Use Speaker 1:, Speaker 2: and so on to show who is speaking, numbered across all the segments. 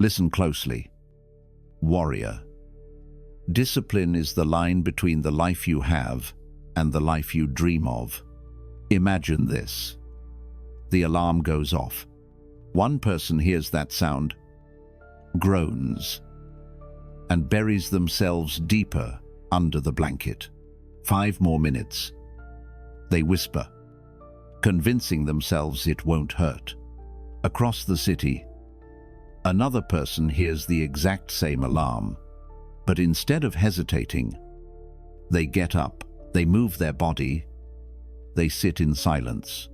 Speaker 1: Listen closely. Warrior. Discipline is the line between the life you have and the life you dream of. Imagine this. The alarm goes off. One person hears that sound, groans, and buries themselves deeper under the blanket. 5 more minutes. They whisper, convincing themselves it won't hurt. Across the city, another person hears the exact same alarm, but instead of hesitating, they get up, they move their body, they sit in silence,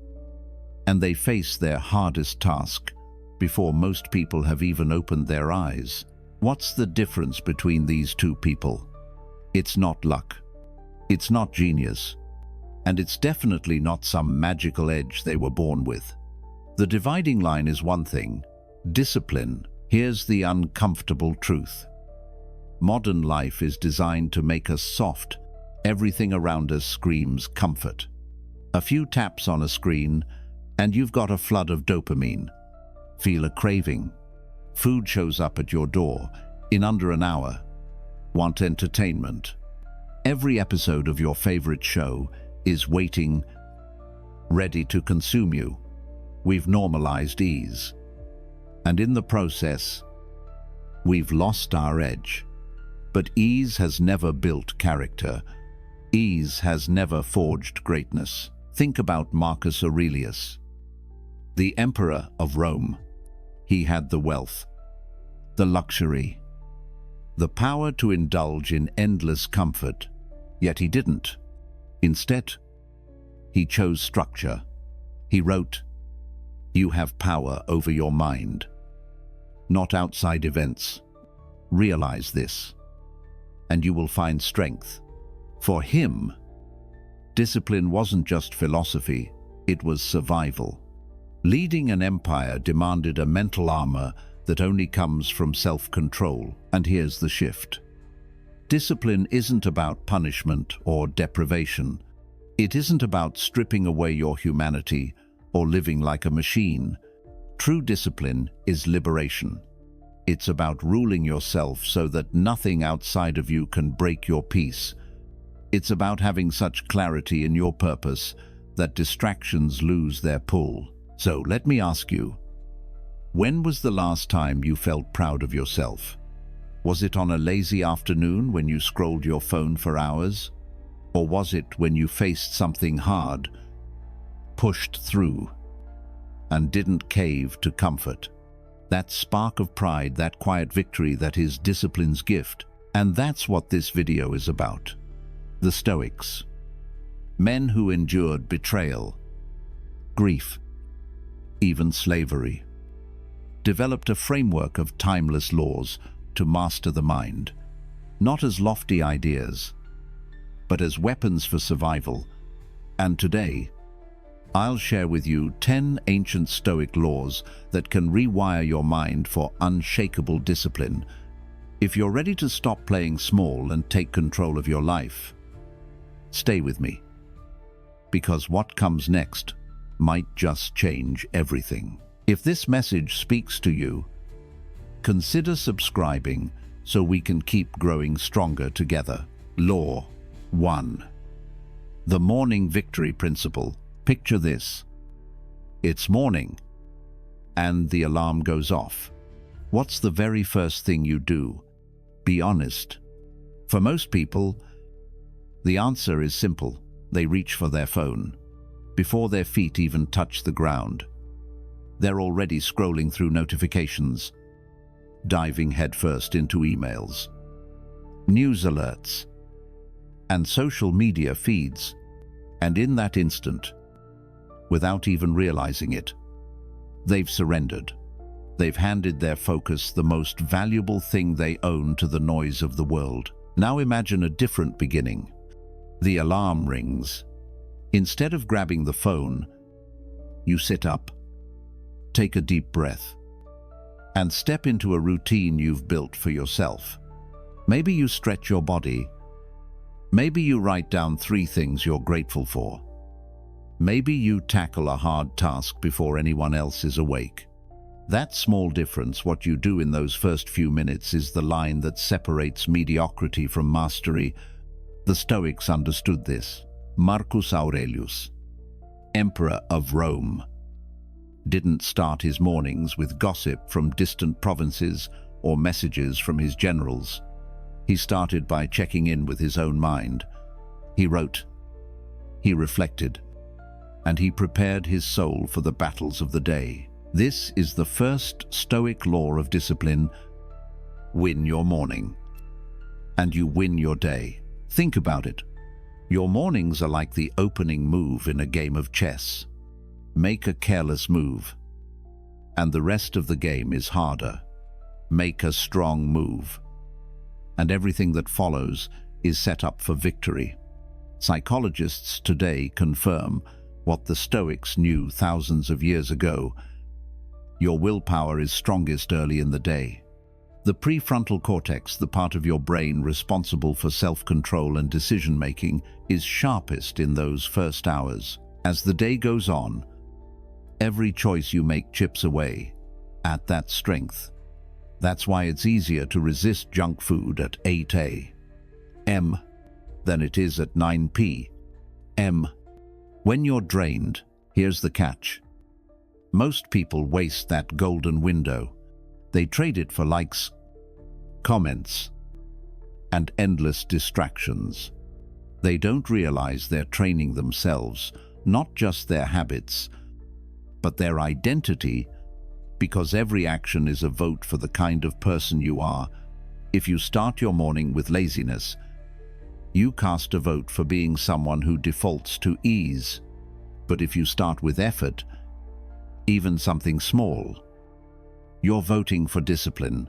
Speaker 1: and they face their hardest task before most people have even opened their eyes. What's the difference between these two people? It's not luck. It's not genius. And it's definitely not some magical edge they were born with. The dividing line is one thing: discipline. Here's the uncomfortable truth. Modern life is designed to make us soft. Everything around us screams comfort. A few taps on a screen, and you've got a flood of dopamine. Feel a craving. Food shows up at your door in under an hour. Want entertainment? Every episode of your favorite show is waiting, ready to consume you. We've normalized ease. And in the process, we've lost our edge. But ease has never built character. Ease has never forged greatness. Think about Marcus Aurelius, the emperor of Rome. He had the wealth, the luxury, the power to indulge in endless comfort, yet he didn't. Instead, he chose structure. He wrote, "You have power over your mind, not outside events. Realize this, and you will find strength." For him, discipline wasn't just philosophy, it was survival. Leading an empire demanded a mental armor that only comes from self-control. And here's the shift. Discipline isn't about punishment or deprivation. It isn't about stripping away your humanity or living like a machine. True discipline is liberation. It's about ruling yourself so that nothing outside of you can break your peace. It's about having such clarity in your purpose that distractions lose their pull. So let me ask you, when was the last time you felt proud of yourself? Was it on a lazy afternoon when you scrolled your phone for hours? Or was it when you faced something hard, pushed through, and didn't cave to comfort? That spark of pride, that quiet victory that is discipline's gift. And that's what this video is about. The Stoics, men who endured betrayal, grief, even slavery, developed a framework of timeless laws to master the mind, not as lofty ideas, but as weapons for survival. And today, I'll share with you 10 ancient Stoic laws that can rewire your mind for unshakable discipline. If you're ready to stop playing small and take control of your life, stay with me, because what comes next might just change everything. If this message speaks to you, consider subscribing so we can keep growing stronger together. Law 1. The morning victory principle. Picture this. It's morning, and the alarm goes off. What's the very first thing you do? Be honest. For most people, the answer is simple. They reach for their phone. Before their feet even touch the ground, they're already scrolling through notifications, diving headfirst into emails, news alerts, and social media feeds. And in that instant, without even realizing it, they've surrendered. They've handed their focus, the most valuable thing they own, to the noise of the world. Now imagine a different beginning. The alarm rings. Instead of grabbing the phone, you sit up, take a deep breath, and step into a routine you've built for yourself. Maybe you stretch your body. Maybe you write down 3 things you're grateful for. Maybe you tackle a hard task before anyone else is awake. That small difference, what you do in those first few minutes, is the line that separates mediocrity from mastery. The Stoics understood this. Marcus Aurelius, Emperor of Rome, didn't start his mornings with gossip from distant provinces or messages from his generals. He started by checking in with his own mind. He wrote, he reflected, and he prepared his soul for the battles of the day. This is the first Stoic law of discipline. Win your morning, and you win your day. Think about it. Your mornings are like the opening move in a game of chess. Make a careless move, and the rest of the game is harder. Make a strong move, and everything that follows is set up for victory. Psychologists today confirm what the Stoics knew thousands of years ago. Your willpower is strongest early in the day. The prefrontal cortex, the part of your brain responsible for self-control and decision-making, is sharpest in those first hours. As the day goes on, every choice you make chips away at that strength. That's why it's easier to resist junk food at 8 a.m. than it is at 9 p.m. When you're drained, here's the catch. Most people waste that golden window. They trade it for likes, comments, and endless distractions. They don't realize they're training themselves, not just their habits, but their identity, because every action is a vote for the kind of person you are. If you start your morning with laziness, you cast a vote for being someone who defaults to ease. But if you start with effort, even something small, you're voting for discipline,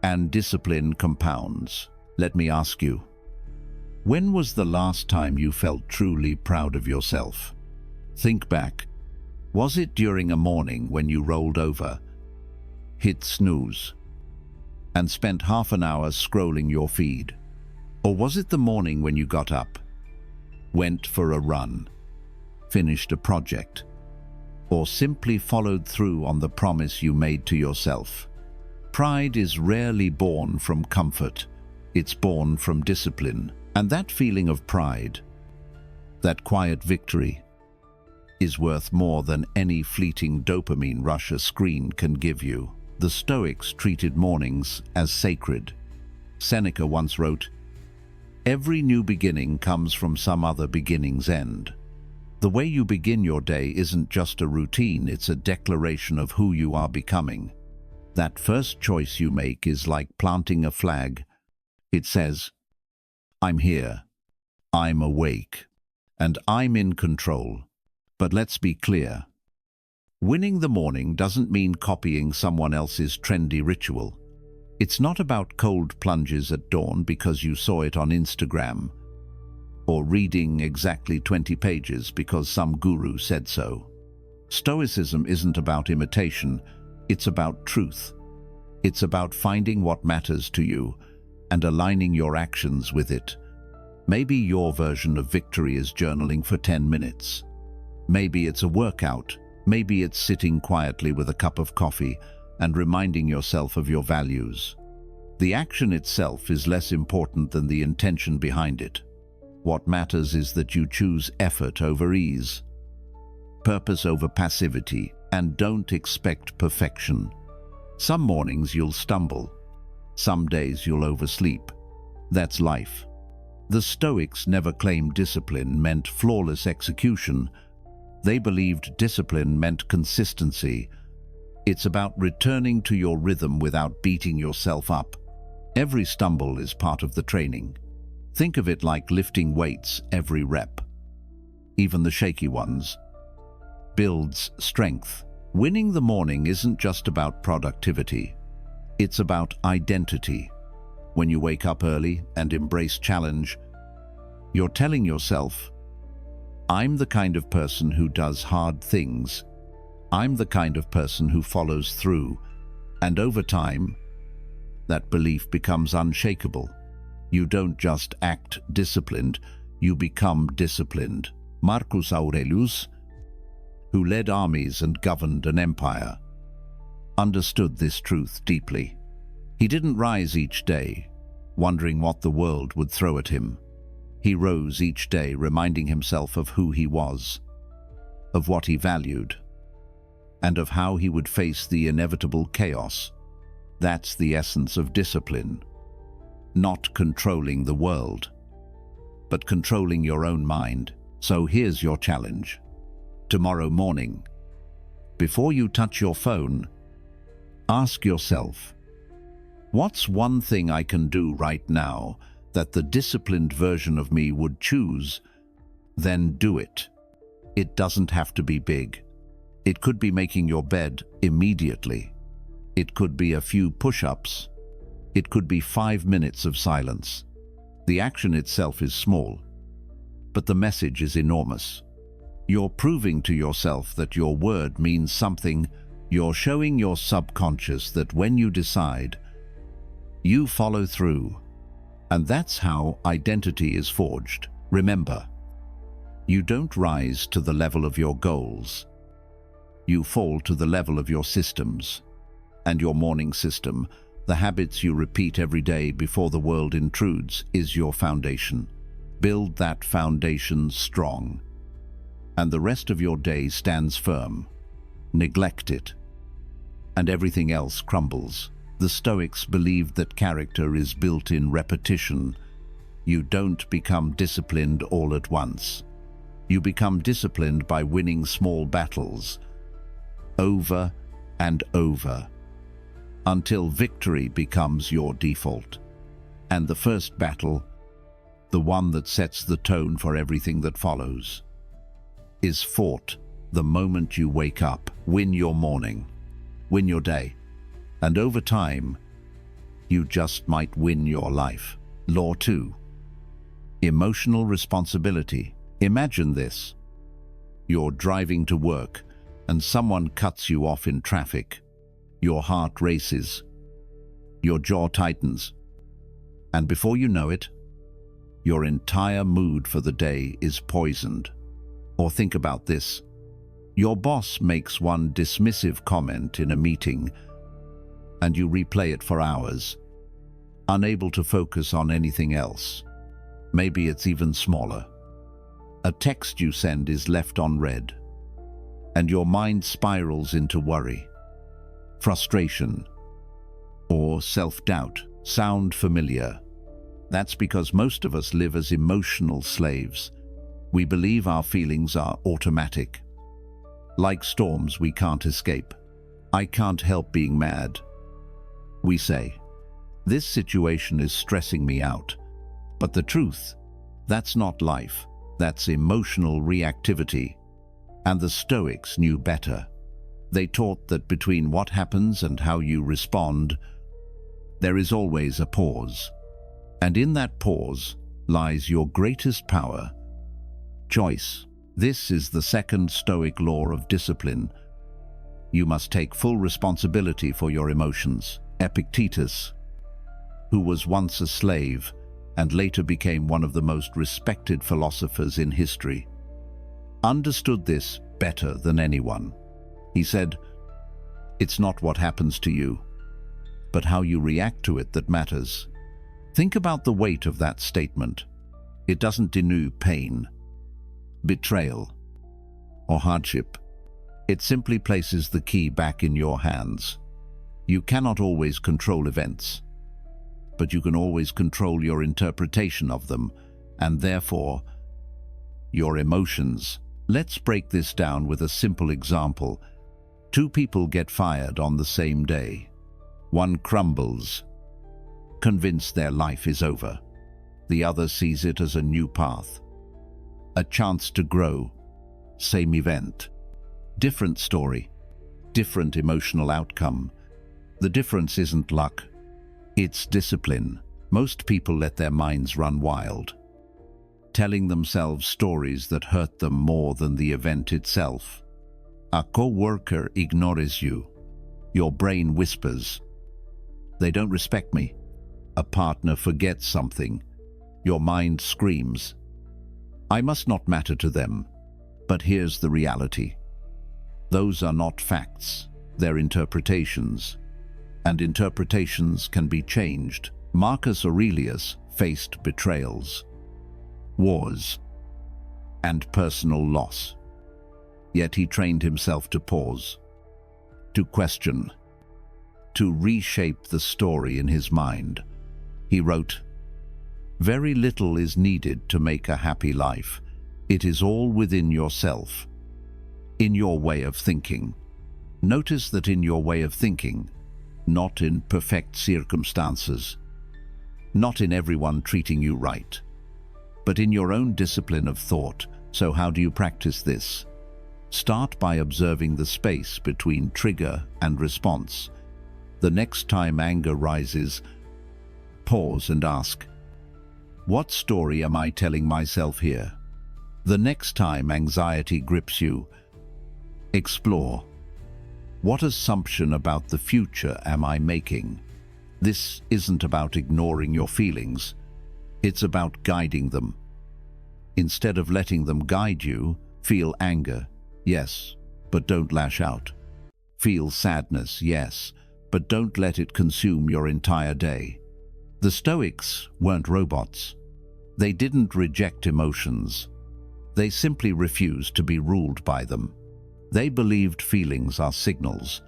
Speaker 1: and discipline compounds. Let me ask you, when was the last time you felt truly proud of yourself? Think back. Was it during a morning when you rolled over, hit snooze, and spent half an hour scrolling your feed? Or was it the morning when you got up, went for a run, finished a project, or simply followed through on the promise you made to yourself? Pride is rarely born from comfort. It's born from discipline. And that feeling of pride, that quiet victory, is worth more than any fleeting dopamine rush a screen can give you. The Stoics treated mornings as sacred. Seneca once wrote, "Every new beginning comes from some other beginning's end." The way you begin your day isn't just a routine, it's a declaration of who you are becoming. That first choice you make is like planting a flag. It says, I'm here, I'm awake, and I'm in control. But let's be clear. Winning the morning doesn't mean copying someone else's trendy ritual. It's not about cold plunges at dawn because you saw it on Instagram, or reading exactly 20 pages because some guru said so. Stoicism isn't about imitation, it's about truth. It's about finding what matters to you and aligning your actions with it. Maybe your version of victory is journaling for 10 minutes. Maybe it's a workout. Maybe it's sitting quietly with a cup of coffee and reminding yourself of your values. The action itself is less important than the intention behind it. What matters is that you choose effort over ease, purpose over passivity, and don't expect perfection. Some mornings you'll stumble. Some days you'll oversleep. That's life. The Stoics never claimed discipline meant flawless execution. They believed discipline meant consistency. It's about returning to your rhythm without beating yourself up. Every stumble is part of the training. Think of it like lifting weights. Every rep, even the shaky ones, builds strength. Winning the morning isn't just about productivity. It's about identity. When you wake up early and embrace challenge, you're telling yourself, I'm the kind of person who does hard things. I'm the kind of person who follows through. And over time, that belief becomes unshakable. You don't just act disciplined, you become disciplined. Marcus Aurelius, who led armies and governed an empire, understood this truth deeply. He didn't rise each day, wondering what the world would throw at him. He rose each day reminding himself of who he was, of what he valued, and of how he would face the inevitable chaos. That's the essence of discipline. Not controlling the world, but controlling your own mind. So here's your challenge. Tomorrow morning, before you touch your phone, ask yourself, what's one thing I can do right now that the disciplined version of me would choose? Then do it. It doesn't have to be big. It could be making your bed immediately. It could be a few push-ups. It could be 5 minutes of silence. The action itself is small, but the message is enormous. You're proving to yourself that your word means something. You're showing your subconscious that when you decide, you follow through. And that's how identity is forged. Remember, you don't rise to the level of your goals. You fall to the level of your systems. And your morning system, the habits you repeat every day before the world intrudes, is your foundation. Build that foundation strong, and the rest of your day stands firm. Neglect it, and everything else crumbles. The Stoics believed that character is built in repetition. You don't become disciplined all at once. You become disciplined by winning small battles, over and over, until victory becomes your default. And the first battle, the one that sets the tone for everything that follows, is fought the moment you wake up. Win your morning, win your day, and over time, you just might win your life. Law 2. Emotional responsibility. Imagine this. You're driving to work and someone cuts you off in traffic. Your heart races, your jaw tightens, and before you know it, your entire mood for the day is poisoned. Or think about this. Your boss makes one dismissive comment in a meeting, and you replay it for hours, unable to focus on anything else. Maybe it's even smaller. A text you send is left unread, and your mind spirals into worry, frustration, or self-doubt. Sound familiar? That's because most of us live as emotional slaves. We believe our feelings are automatic. Like storms we can't escape. I can't help being mad. We say, this situation is stressing me out. But the truth, that's not life. That's emotional reactivity. And the Stoics knew better. They taught that between what happens and how you respond, there is always a pause. And in that pause lies your greatest power, choice. This is the second Stoic law of discipline. You must take full responsibility for your emotions. Epictetus, who was once a slave and later became one of the most respected philosophers in history, understood this better than anyone. He said, "It's not what happens to you, but how you react to it that matters." Think about the weight of that statement. It doesn't denote pain, betrayal, or hardship. It simply places the key back in your hands. You cannot always control events, but you can always control your interpretation of them, and therefore, your emotions. Let's break this down with a simple example. Two people get fired on the same day. One crumbles, convinced their life is over. The other sees it as a new path, a chance to grow. Same event, different story, different emotional outcome. The difference isn't luck, it's discipline. Most people let their minds run wild, telling themselves stories that hurt them more than the event itself. A co-worker ignores you. Your brain whispers, "They don't respect me." A partner forgets something. Your mind screams, "I must not matter to them." But here's the reality. Those are not facts. They're interpretations, and interpretations can be changed. Marcus Aurelius faced betrayals, wars, and personal loss. Yet he trained himself to pause, to question, to reshape the story in his mind. He wrote, "Very little is needed to make a happy life. It is all within yourself, in your way of thinking." Notice that in your way of thinking, not in perfect circumstances, not in everyone treating you right, but in your own discipline of thought. So how do you practice this? Start by observing the space between trigger and response. The next time anger rises, pause and ask, what story am I telling myself here? The next time anxiety grips you, explore, what assumption about the future am I making? This isn't about ignoring your feelings. It's about guiding them. Instead of letting them guide you, feel anger, yes, but don't lash out. Feel sadness, yes, but don't let it consume your entire day. The Stoics weren't robots. They didn't reject emotions. They simply refused to be ruled by them. They believed feelings are signals,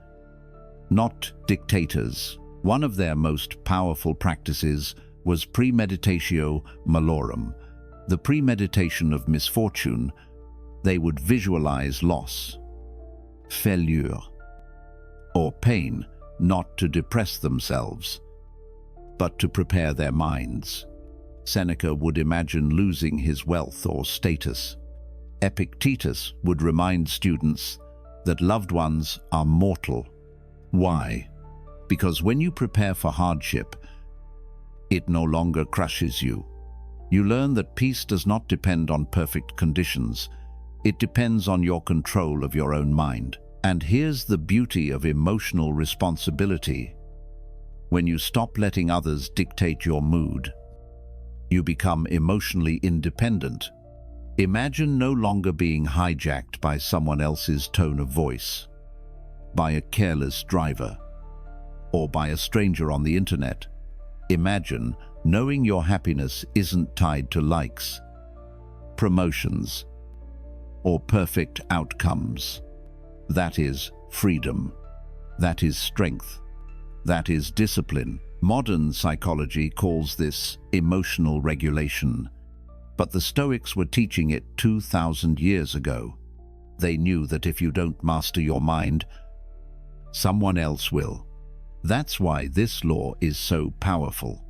Speaker 1: not dictators. One of their most powerful practices was premeditatio malorum, the premeditation of misfortune. They would visualize loss, failure, or pain, not to depress themselves, but to prepare their minds. Seneca would imagine losing his wealth or status. Epictetus would remind students that loved ones are mortal. Why? Because when you prepare for hardship, it no longer crushes you. You learn that peace does not depend on perfect conditions. It depends on your control of your own mind. And here's the beauty of emotional responsibility. When you stop letting others dictate your mood, you become emotionally independent. Imagine no longer being hijacked by someone else's tone of voice, by a careless driver, or by a stranger on the internet. Imagine knowing your happiness isn't tied to likes, promotions, or perfect outcomes. That is freedom. That is strength. That is discipline. Modern psychology calls this emotional regulation, but the Stoics were teaching it 2,000 years ago. They knew that if you don't master your mind, someone else will. That's why this law is so powerful.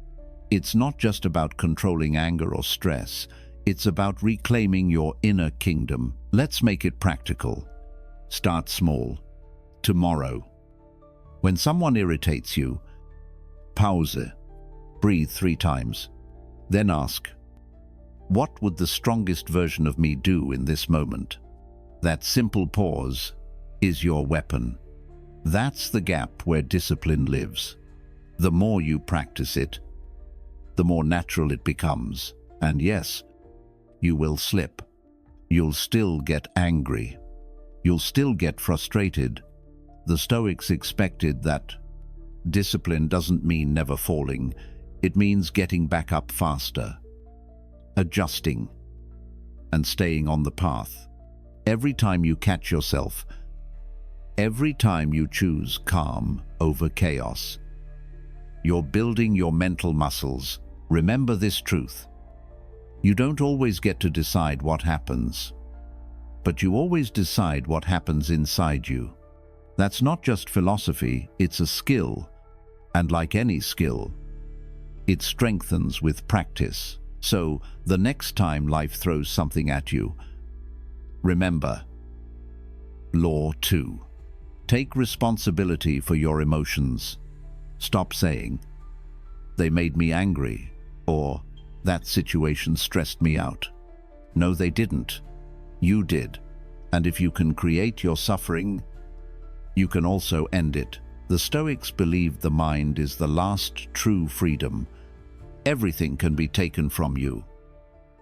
Speaker 1: It's not just about controlling anger or stress. It's about reclaiming your inner kingdom. Let's make it practical. Start small. Tomorrow, when someone irritates you, pause, breathe 3 times, then ask, what would the strongest version of me do in this moment? That simple pause is your weapon. That's the gap where discipline lives. The more you practice it, the more natural it becomes. And yes, you will slip. You'll still get angry. You'll still get frustrated. The Stoics expected that. Discipline doesn't mean never falling. It means getting back up faster, adjusting, and staying on the path. Every time you catch yourself, every time you choose calm over chaos, you're building your mental muscles. Remember this truth. You don't always get to decide what happens, but you always decide what happens inside you. That's not just philosophy, it's a skill. And like any skill, it strengthens with practice. So, the next time life throws something at you, remember, Law 2. Take responsibility for your emotions. Stop saying, they made me angry, or that situation stressed me out. No, they didn't. You did. And if you can create your suffering, you can also end it. The Stoics believed the mind is the last true freedom. Everything can be taken from you.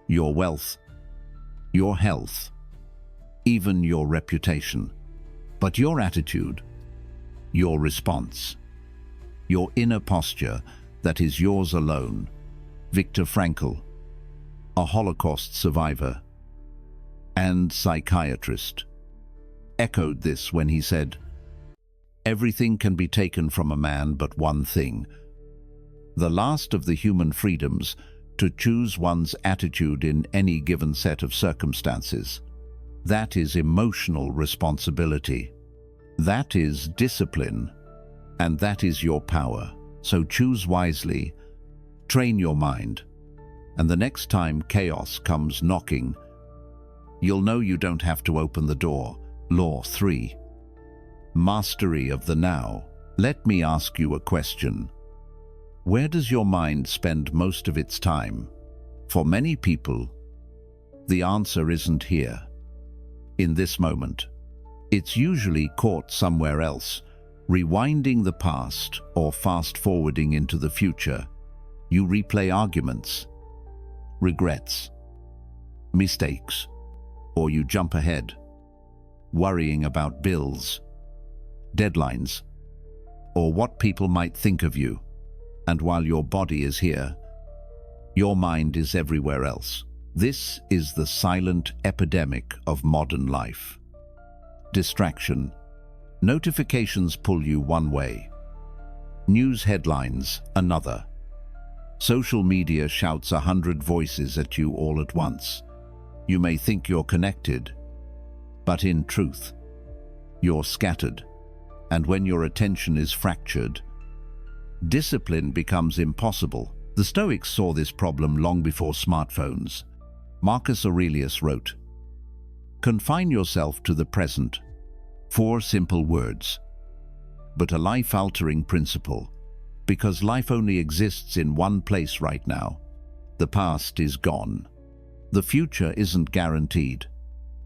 Speaker 1: Your wealth, your health, even your reputation. But your attitude, your response, your inner posture that is yours alone. Viktor Frankl, a Holocaust survivor and psychiatrist, echoed this when he said, "Everything can be taken from a man but one thing, the last of the human freedoms, to choose one's attitude in any given set of circumstances. That is emotional responsibility. That is discipline. And that is your power. So choose wisely, train your mind, and the next time chaos comes knocking, you'll know you don't have to open the door." Law 3. Mastery of the now. Let me ask you a question. Where does your mind spend most of its time? For many people, the answer isn't here, in this moment. It's usually caught somewhere else, rewinding the past or fast-forwarding into the future. You replay arguments, regrets, mistakes, or you jump ahead, worrying about bills, deadlines, or what people might think of you. And while your body is here, your mind is everywhere else. This is the silent epidemic of modern life. Distraction. Notifications pull you one way. News headlines another. Social media shouts 100 voices at you all at once. You may think you're connected, but in truth, you're scattered. And when your attention is fractured, discipline becomes impossible. The Stoics saw this problem long before smartphones. Marcus Aurelius wrote, "Confine yourself to the present." 4 simple words, but a life-altering principle, because life only exists in one place right now. The past is gone. The future isn't guaranteed.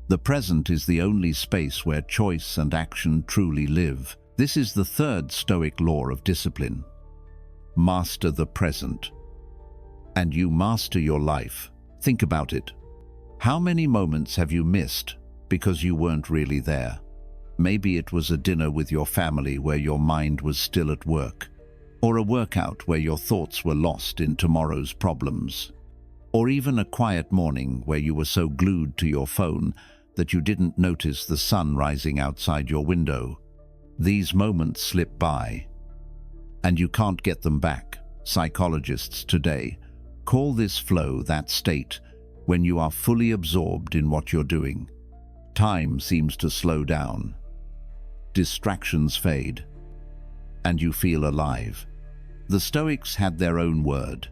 Speaker 1: The present is the only space where choice and action truly live. This is the 3rd Stoic law of discipline. Master the present, and you master your life. Think about it. How many moments have you missed because you weren't really there? Maybe it was a dinner with your family where your mind was still at work, or a workout where your thoughts were lost in tomorrow's problems, or even a quiet morning where you were so glued to your phone that you didn't notice the sun rising outside your window. These moments slip by, and you can't get them back. Psychologists today call this flow that state when you are fully absorbed in what you're doing. Time seems to slow down. Distractions fade, and you feel alive. The Stoics had their own word,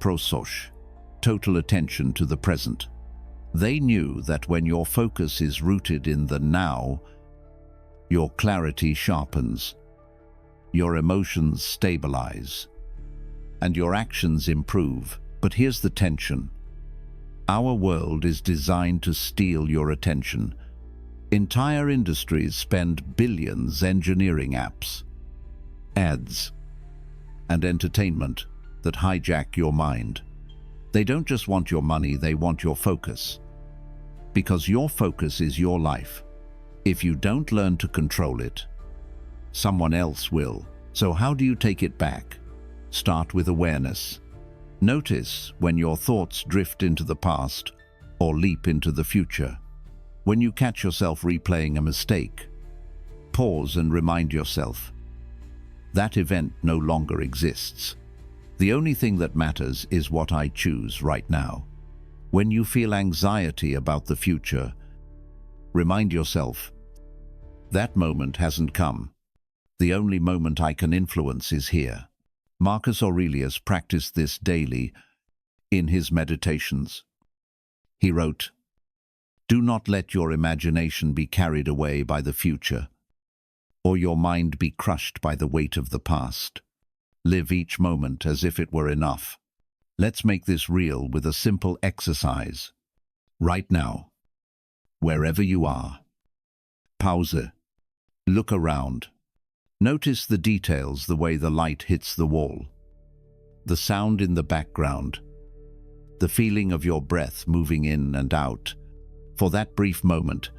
Speaker 1: prosos, total attention to the present. They knew that when your focus is rooted in the now, your clarity sharpens, your emotions stabilize, and your actions improve. But here's the tension. Our world is designed to steal your attention. Entire industries spend billions engineering apps, ads, and entertainment that hijack your mind. They don't just want your money, they want your focus. Because your focus is your life. If you don't learn to control it, someone else will. So how do you take it back? Start with awareness. Notice when your thoughts drift into the past or leap into the future. When you catch yourself replaying a mistake, pause and remind yourself, that event no longer exists. The only thing that matters is what I choose right now. When you feel anxiety about the future, remind yourself, that moment hasn't come. The only moment I can influence is here. Marcus Aurelius practiced this daily in his meditations. He wrote, "Do not let your imagination be carried away by the future, or your mind be crushed by the weight of the past. Live each moment as if it were enough." Let's make this real with a simple exercise. Right now, wherever you are, pause, look around. Notice the details, the way the light hits the wall, the sound in the background, the feeling of your breath moving in and out. For that brief moment,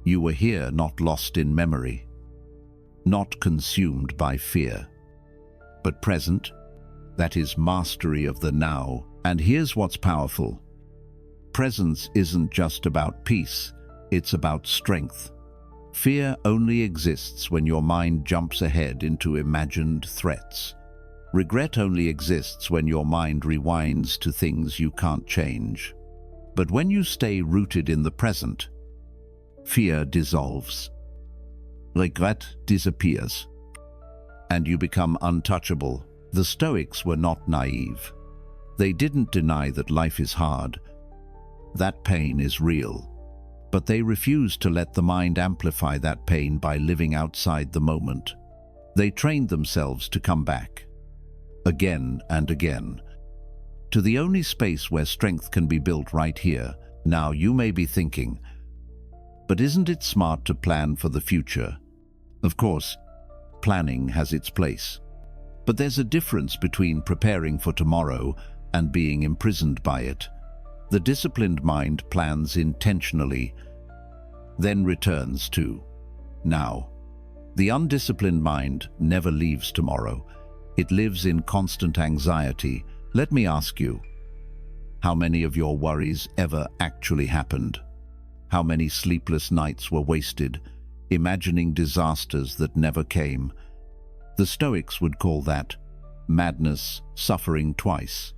Speaker 1: you were here, not lost in memory. not consumed by fear, but present. That is mastery of the now. And here's what's powerful. Presence isn't just about peace, it's about strength. Fear only exists when your mind jumps ahead into imagined threats. Regret only exists when your mind rewinds to things you can't change. But when you stay rooted in the present, fear dissolves. Regret disappears, and you become untouchable. The Stoics were not naive. They didn't deny that life is hard, that pain is real. But they refused to let the mind amplify that pain by living outside the moment. They trained themselves to come back, again and again, to the only space where strength can be built right here. Now you may be thinking, but isn't it smart to plan for the future? Of course, planning has its place. But there's a difference between preparing for tomorrow and being imprisoned by it. The disciplined mind plans intentionally, then returns to now. The undisciplined mind never leaves tomorrow. It lives in constant anxiety. Let me ask you, how many of your worries ever actually happened? How many sleepless nights were wasted, imagining disasters that never came? The Stoics would call that madness, suffering twice.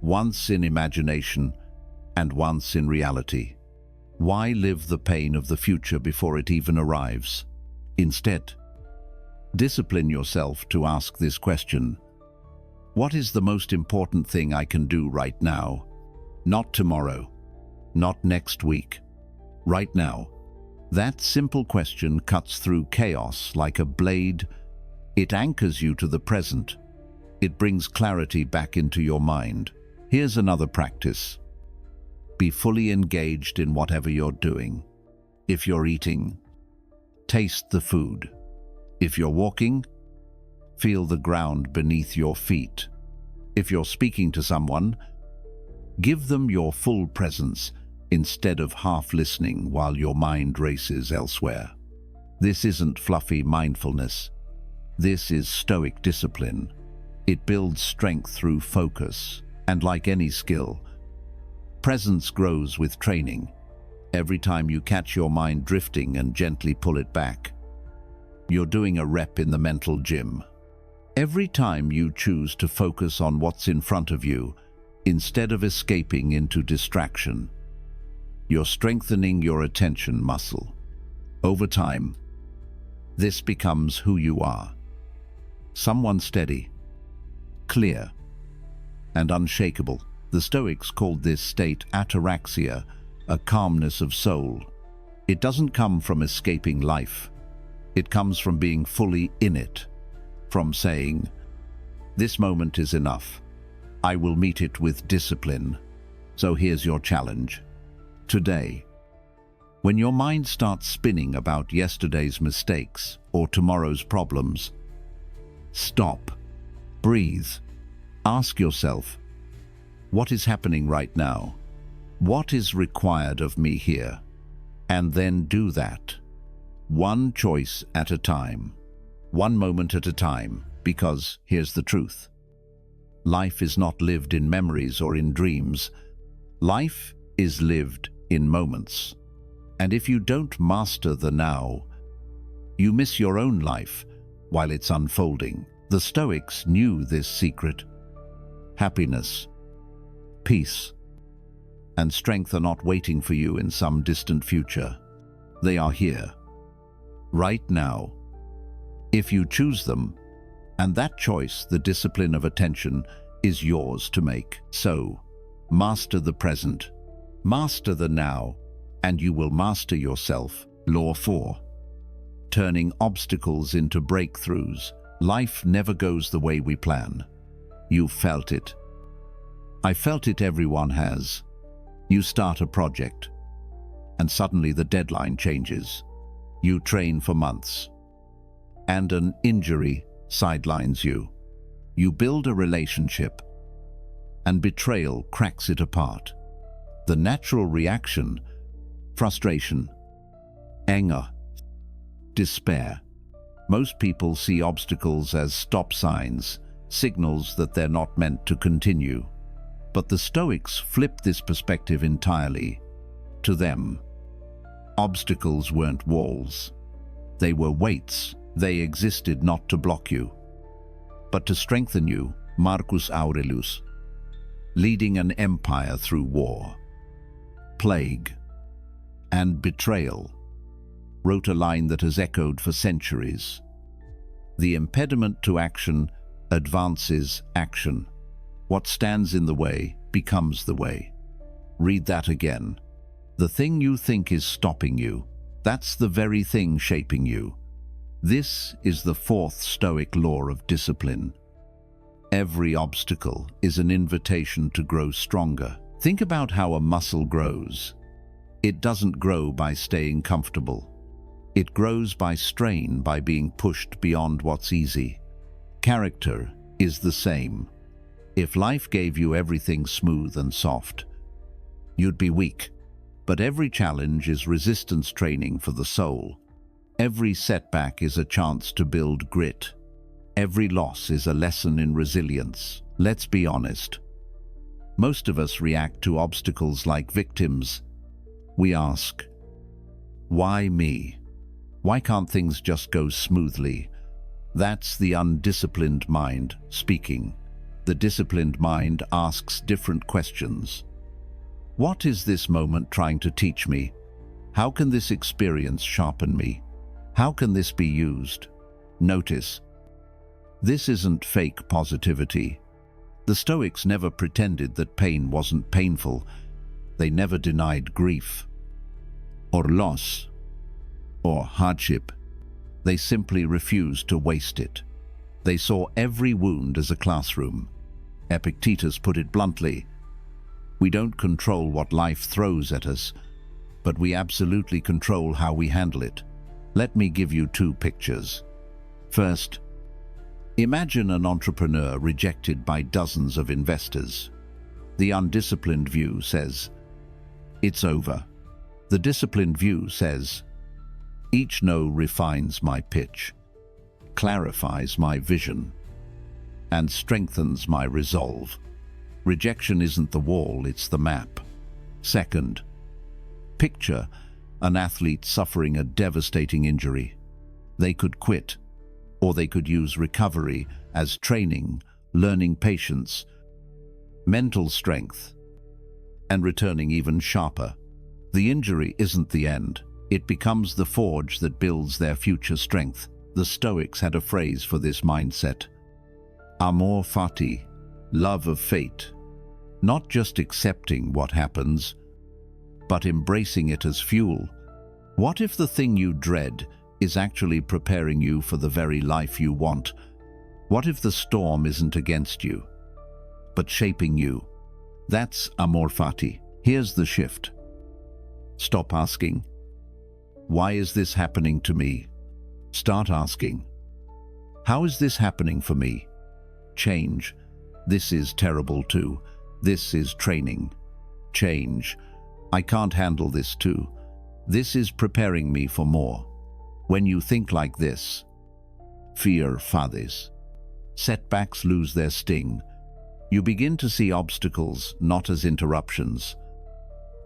Speaker 1: Once in imagination and once in reality. Why live the pain of the future before it even arrives? Instead, discipline yourself to ask this question. What is the most important thing I can do right now? Not tomorrow, not next week, right now. That simple question cuts through chaos like a blade. It anchors you to the present. It brings clarity back into your mind. Here's another practice. Be fully engaged in whatever you're doing. If you're eating, taste the food. If you're walking, feel the ground beneath your feet. If you're speaking to someone, give them your full presence instead of half listening while your mind races elsewhere. This isn't fluffy mindfulness. This is Stoic discipline. It builds strength through focus, and like any skill, presence grows with training. Every time you catch your mind drifting and gently pull it back, you're doing a rep in the mental gym. Every time you choose to focus on what's in front of you, instead of escaping into distraction, you're strengthening your attention muscle. Over time, this becomes who you are. Someone steady, clear, and unshakable. The Stoics called this state ataraxia, a calmness of soul. It doesn't come from escaping life. It comes from being fully in it, from saying, "This moment is enough. I will meet it with discipline." So here's your challenge. Today, when your mind starts spinning about yesterday's mistakes or tomorrow's problems, stop, breathe, ask yourself, what is happening right now? What is required of me here? And then do that. One choice at a time, one moment at a time, because here's the truth. Life is not lived in memories or in dreams. Life is lived in moments. And if you don't master the now, you miss your own life while it's unfolding. The Stoics knew this secret. Happiness, peace, and strength are not waiting for you in some distant future. They are here, right now, if you choose them. And that choice, the discipline of attention, is yours to make. So, master the present, master the now, and you will master yourself. Law 4. Turning obstacles into breakthroughs. Life never goes the way we plan. You felt it. I felt it, everyone has. You start a project, and suddenly the deadline changes. You train for months, and an injury sidelines you. You build a relationship, and betrayal cracks it apart. The natural reaction: frustration, anger, despair. Most people see obstacles as stop signs, signals that they're not meant to continue. But the Stoics flipped this perspective entirely. To them, obstacles weren't walls. They were weights. They existed not to block you, but to strengthen you. Marcus Aurelius, leading an empire through war, plague, and betrayal, wrote a line that has echoed for centuries. The impediment to action advances action. What stands in the way becomes the way. Read that again. The thing you think is stopping you, that's the very thing shaping you. This is the fourth Stoic law of discipline. Every obstacle is an invitation to grow stronger. Think about how a muscle grows. It doesn't grow by staying comfortable. It grows by strain, by being pushed beyond what's easy. Character is the same. If life gave you everything smooth and soft, you'd be weak. But every challenge is resistance training for the soul. Every setback is a chance to build grit. Every loss is a lesson in resilience. Let's be honest. Most of us react to obstacles like victims. We ask, why me? Why can't things just go smoothly? That's the undisciplined mind speaking. The disciplined mind asks different questions. What is this moment trying to teach me? How can this experience sharpen me? How can this be used? Notice, this isn't fake positivity. The Stoics never pretended that pain wasn't painful. They never denied grief, or loss, or hardship. They simply refused to waste it. They saw every wound as a classroom. Epictetus put it bluntly, we don't control what life throws at us, but we absolutely control how we handle it. Let me give you two pictures. First, imagine an entrepreneur rejected by dozens of investors. The undisciplined view says, it's over. The disciplined view says, each no refines my pitch, clarifies my vision, and strengthens my resolve. Rejection isn't the wall, it's the map. Second, picture an athlete suffering a devastating injury. They could quit, or they could use recovery as training, learning patience, mental strength, and returning even sharper. The injury isn't the end. It becomes the forge that builds their future strength. The Stoics had a phrase for this mindset. Amor fati, love of fate. Not just accepting what happens, but embracing it as fuel. What if the thing you dread is actually preparing you for the very life you want? What if the storm isn't against you, but shaping you? That's amor fati. Here's the shift. Stop asking, why is this happening to me? Start asking, how is this happening for me? Change. This is terrible too. This is training. Change. I can't handle this too. This is preparing me for more. When you think like this, fear fades. Setbacks lose their sting. You begin to see obstacles not as interruptions,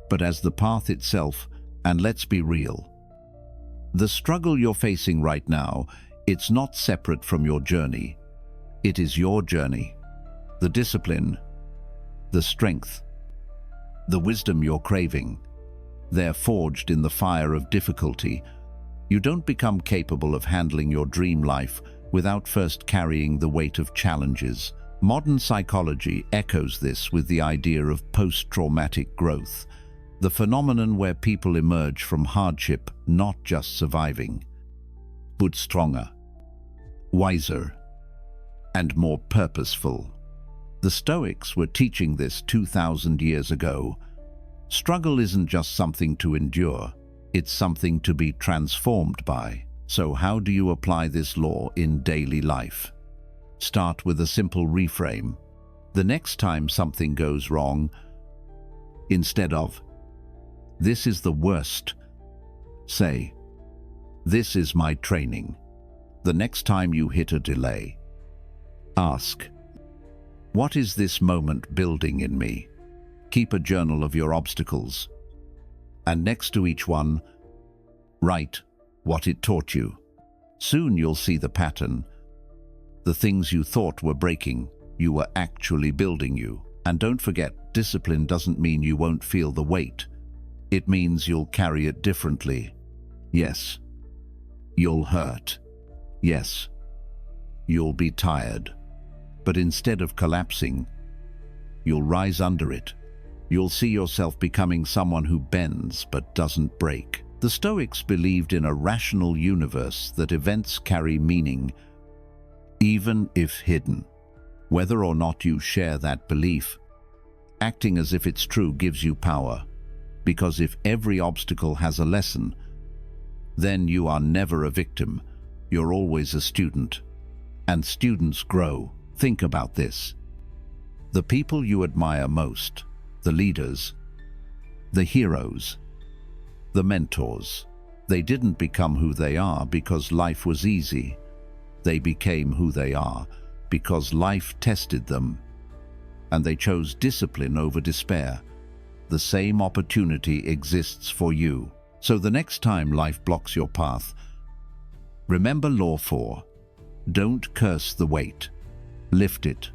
Speaker 1: but as the path itself. And let's be real. The struggle you're facing right now, it's not separate from your journey. It is your journey. The discipline, the strength, the wisdom you're craving, they're forged in the fire of difficulty. You don't become capable of handling your dream life without first carrying the weight of challenges. Modern psychology echoes this with the idea of post-traumatic growth, the phenomenon where people emerge from hardship not just surviving, but stronger, wiser, and more purposeful. The Stoics were teaching this 2,000 years ago. Struggle isn't just something to endure, it's something to be transformed by. So how do you apply this law in daily life? Start with a simple reframe. The next time something goes wrong, instead of, this is the worst, say, this is my training. The next time you hit a delay, ask, what is this moment building in me? Keep a journal of your obstacles, and next to each one, write what it taught you. Soon you'll see the pattern. The things you thought were breaking, you were actually building you. And don't forget, discipline doesn't mean you won't feel the weight. It means you'll carry it differently. Yes, you'll hurt. Yes, you'll be tired. But instead of collapsing, you'll rise under it. You'll see yourself becoming someone who bends but doesn't break. The Stoics believed in a rational universe that events carry meaning, even if hidden. Whether or not you share that belief, acting as if it's true gives you power. Because if every obstacle has a lesson, then you are never a victim. You're always a student. And students grow. Think about this. The people you admire most, the leaders, the heroes, the mentors, they didn't become who they are because life was easy. They became who they are because life tested them, and they chose discipline over despair. The same opportunity exists for you. So the next time life blocks your path, remember Law 4. Don't curse the weight. Lift it.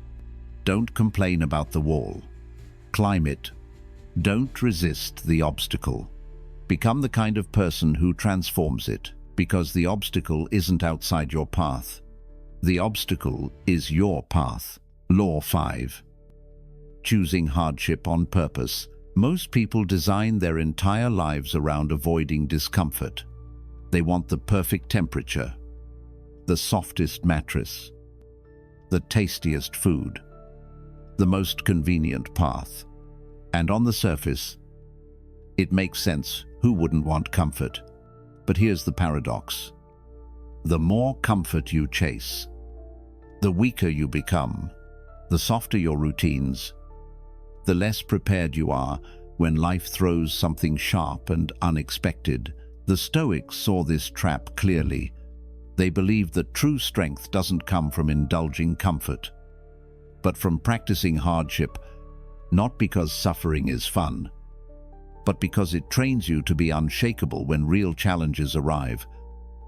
Speaker 1: Don't complain about the wall. Climb it. Don't resist the obstacle. Become the kind of person who transforms it, because the obstacle isn't outside your path. The obstacle is your path. Law 5. Choosing hardship on purpose. Most people design their entire lives around avoiding discomfort. They want the perfect temperature, the softest mattress, the tastiest food, the most convenient path. And on the surface, it makes sense. Who wouldn't want comfort? But here's the paradox. The more comfort you chase, the weaker you become. The softer your routines, the less prepared you are when life throws something sharp and unexpected. The Stoics saw this trap clearly. They believed that true strength doesn't come from indulging comfort, but from practicing hardship, not because suffering is fun, but because it trains you to be unshakable when real challenges arrive.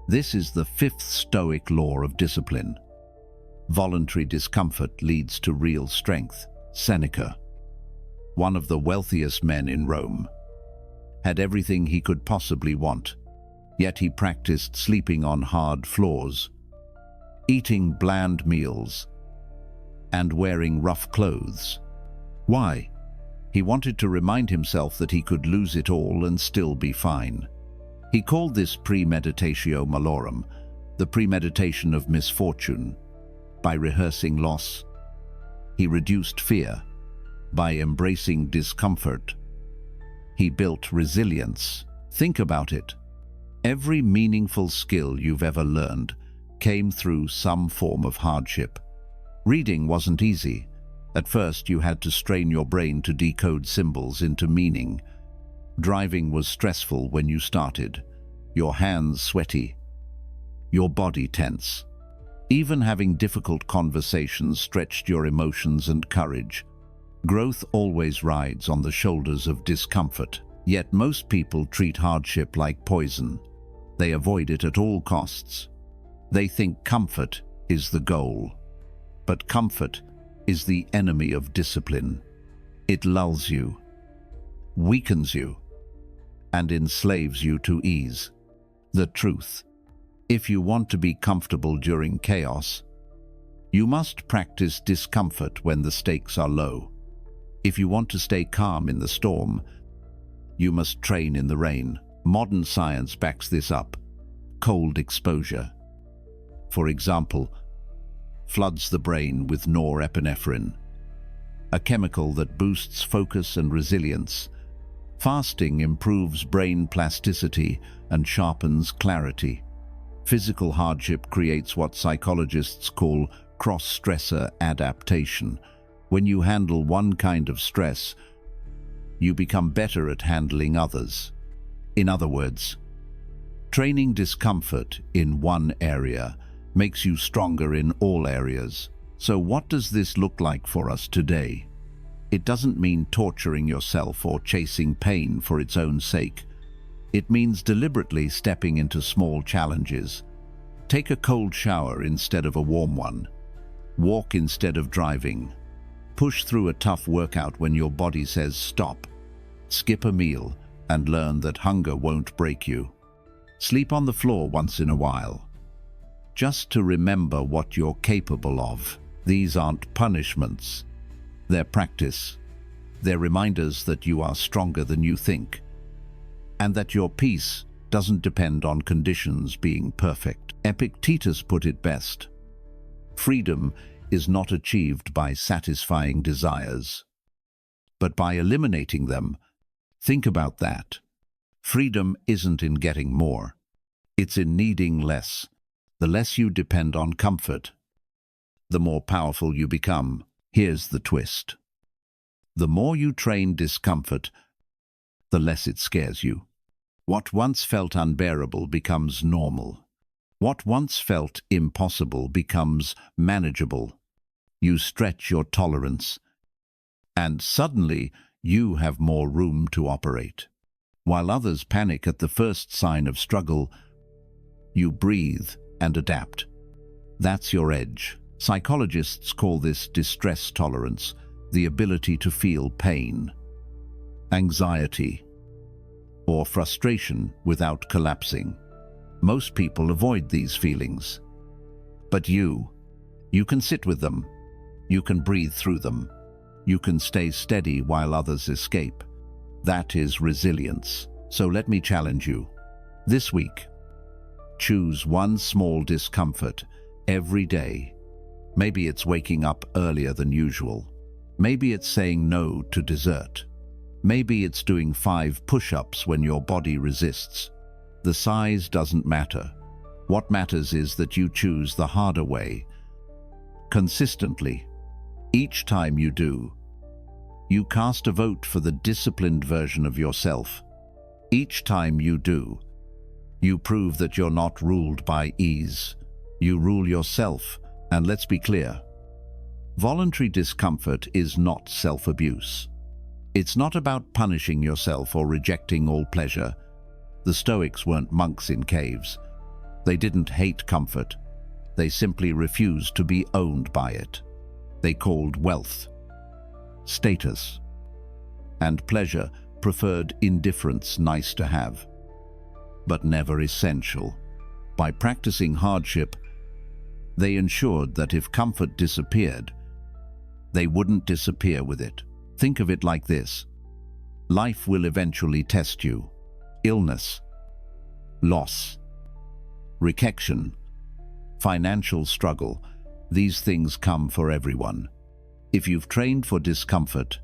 Speaker 1: This is the 5th Stoic law of discipline. Voluntary discomfort leads to real strength. Seneca, one of the wealthiest men in Rome, had everything he could possibly want, yet he practiced sleeping on hard floors, eating bland meals, and wearing rough clothes. Why? He wanted to remind himself that he could lose it all and still be fine. He called this premeditatio malorum, the premeditation of misfortune. By rehearsing loss, he reduced fear. By embracing discomfort, he built resilience. Think about it. Every meaningful skill you've ever learned came through some form of hardship. Reading wasn't easy. At first, you had to strain your brain to decode symbols into meaning. Driving was stressful when you started, your hands sweaty, your body tense. Even having difficult conversations stretched your emotions and courage. Growth always rides on the shoulders of discomfort. Yet most people treat hardship like poison. They avoid it at all costs. They think comfort is the goal. But comfort is the enemy of discipline. It lulls you, weakens you, and enslaves you to ease. The truth: if you want to be comfortable during chaos, you must practice discomfort when the stakes are low. If you want to stay calm in the storm, you must train in the rain. Modern science backs this up. Cold exposure, for example, floods the brain with norepinephrine, a chemical that boosts focus and resilience. Fasting improves brain plasticity and sharpens clarity. Physical hardship creates what psychologists call cross-stressor adaptation. When you handle one kind of stress, you become better at handling others. In other words, training discomfort in one area makes you stronger in all areas. So what does this look like for us today? It doesn't mean torturing yourself or chasing pain for its own sake. It means deliberately stepping into small challenges. Take a cold shower instead of a warm one. Walk instead of driving. Push through a tough workout when your body says stop. Skip a meal and learn that hunger won't break you. Sleep on the floor once in a while, just to remember what you're capable of. These aren't punishments. They're practice. They're reminders that you are stronger than you think, and that your peace doesn't depend on conditions being perfect. Epictetus put it best. Freedom is not achieved by satisfying desires, but by eliminating them. Think about that. Freedom isn't in getting more. It's in needing less. The less you depend on comfort, the more powerful you become. Here's the twist. The more you train discomfort, the less it scares you. What once felt unbearable becomes normal. What once felt impossible becomes manageable. You stretch your tolerance, and suddenly you have more room to operate. While others panic at the first sign of struggle, you breathe and adapt. That's your edge. Psychologists call this distress tolerance, the ability to feel pain, anxiety, or frustration without collapsing. Most people avoid these feelings. But you can sit with them. You can breathe through them. You can stay steady while others escape. That is resilience. So let me challenge you. This week, choose one small discomfort every day. Maybe it's waking up earlier than usual. Maybe it's saying no to dessert. Maybe it's doing 5 push-ups when your body resists. The size doesn't matter. What matters is that you choose the harder way. Consistently. Each time you do, you cast a vote for the disciplined version of yourself. Each time you do, you prove that you're not ruled by ease. You rule yourself, and let's be clear. Voluntary discomfort is not self-abuse. It's not about punishing yourself or rejecting all pleasure. The Stoics weren't monks in caves. They didn't hate comfort. They simply refused to be owned by it. They called wealth, status, and pleasure preferred indifference nice to have, but never essential. By practicing hardship, they ensured that if comfort disappeared, they wouldn't disappear with it. Think of it like this. Life will eventually test you. Illness, loss, rejection, financial struggle, these things come for everyone. If you've trained for discomfort,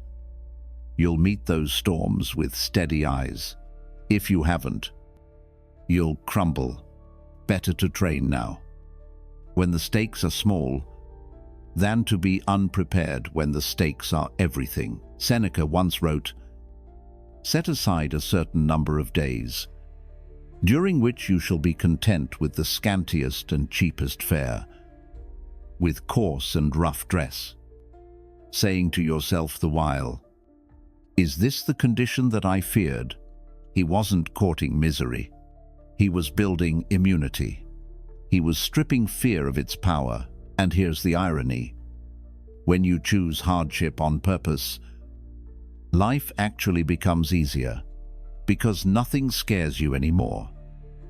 Speaker 1: you'll meet those storms with steady eyes. If you haven't, you'll crumble. Better to train now, when the stakes are small, than to be unprepared when the stakes are everything. Seneca once wrote, "Set aside a certain number of days, during which you shall be content with the scantiest and cheapest fare, with coarse and rough dress, saying to yourself the while, 'Is this the condition that I feared?'" He wasn't courting misery. He was building immunity. He was stripping fear of its power. And here's the irony. When you choose hardship on purpose, life actually becomes easier, because nothing scares you anymore.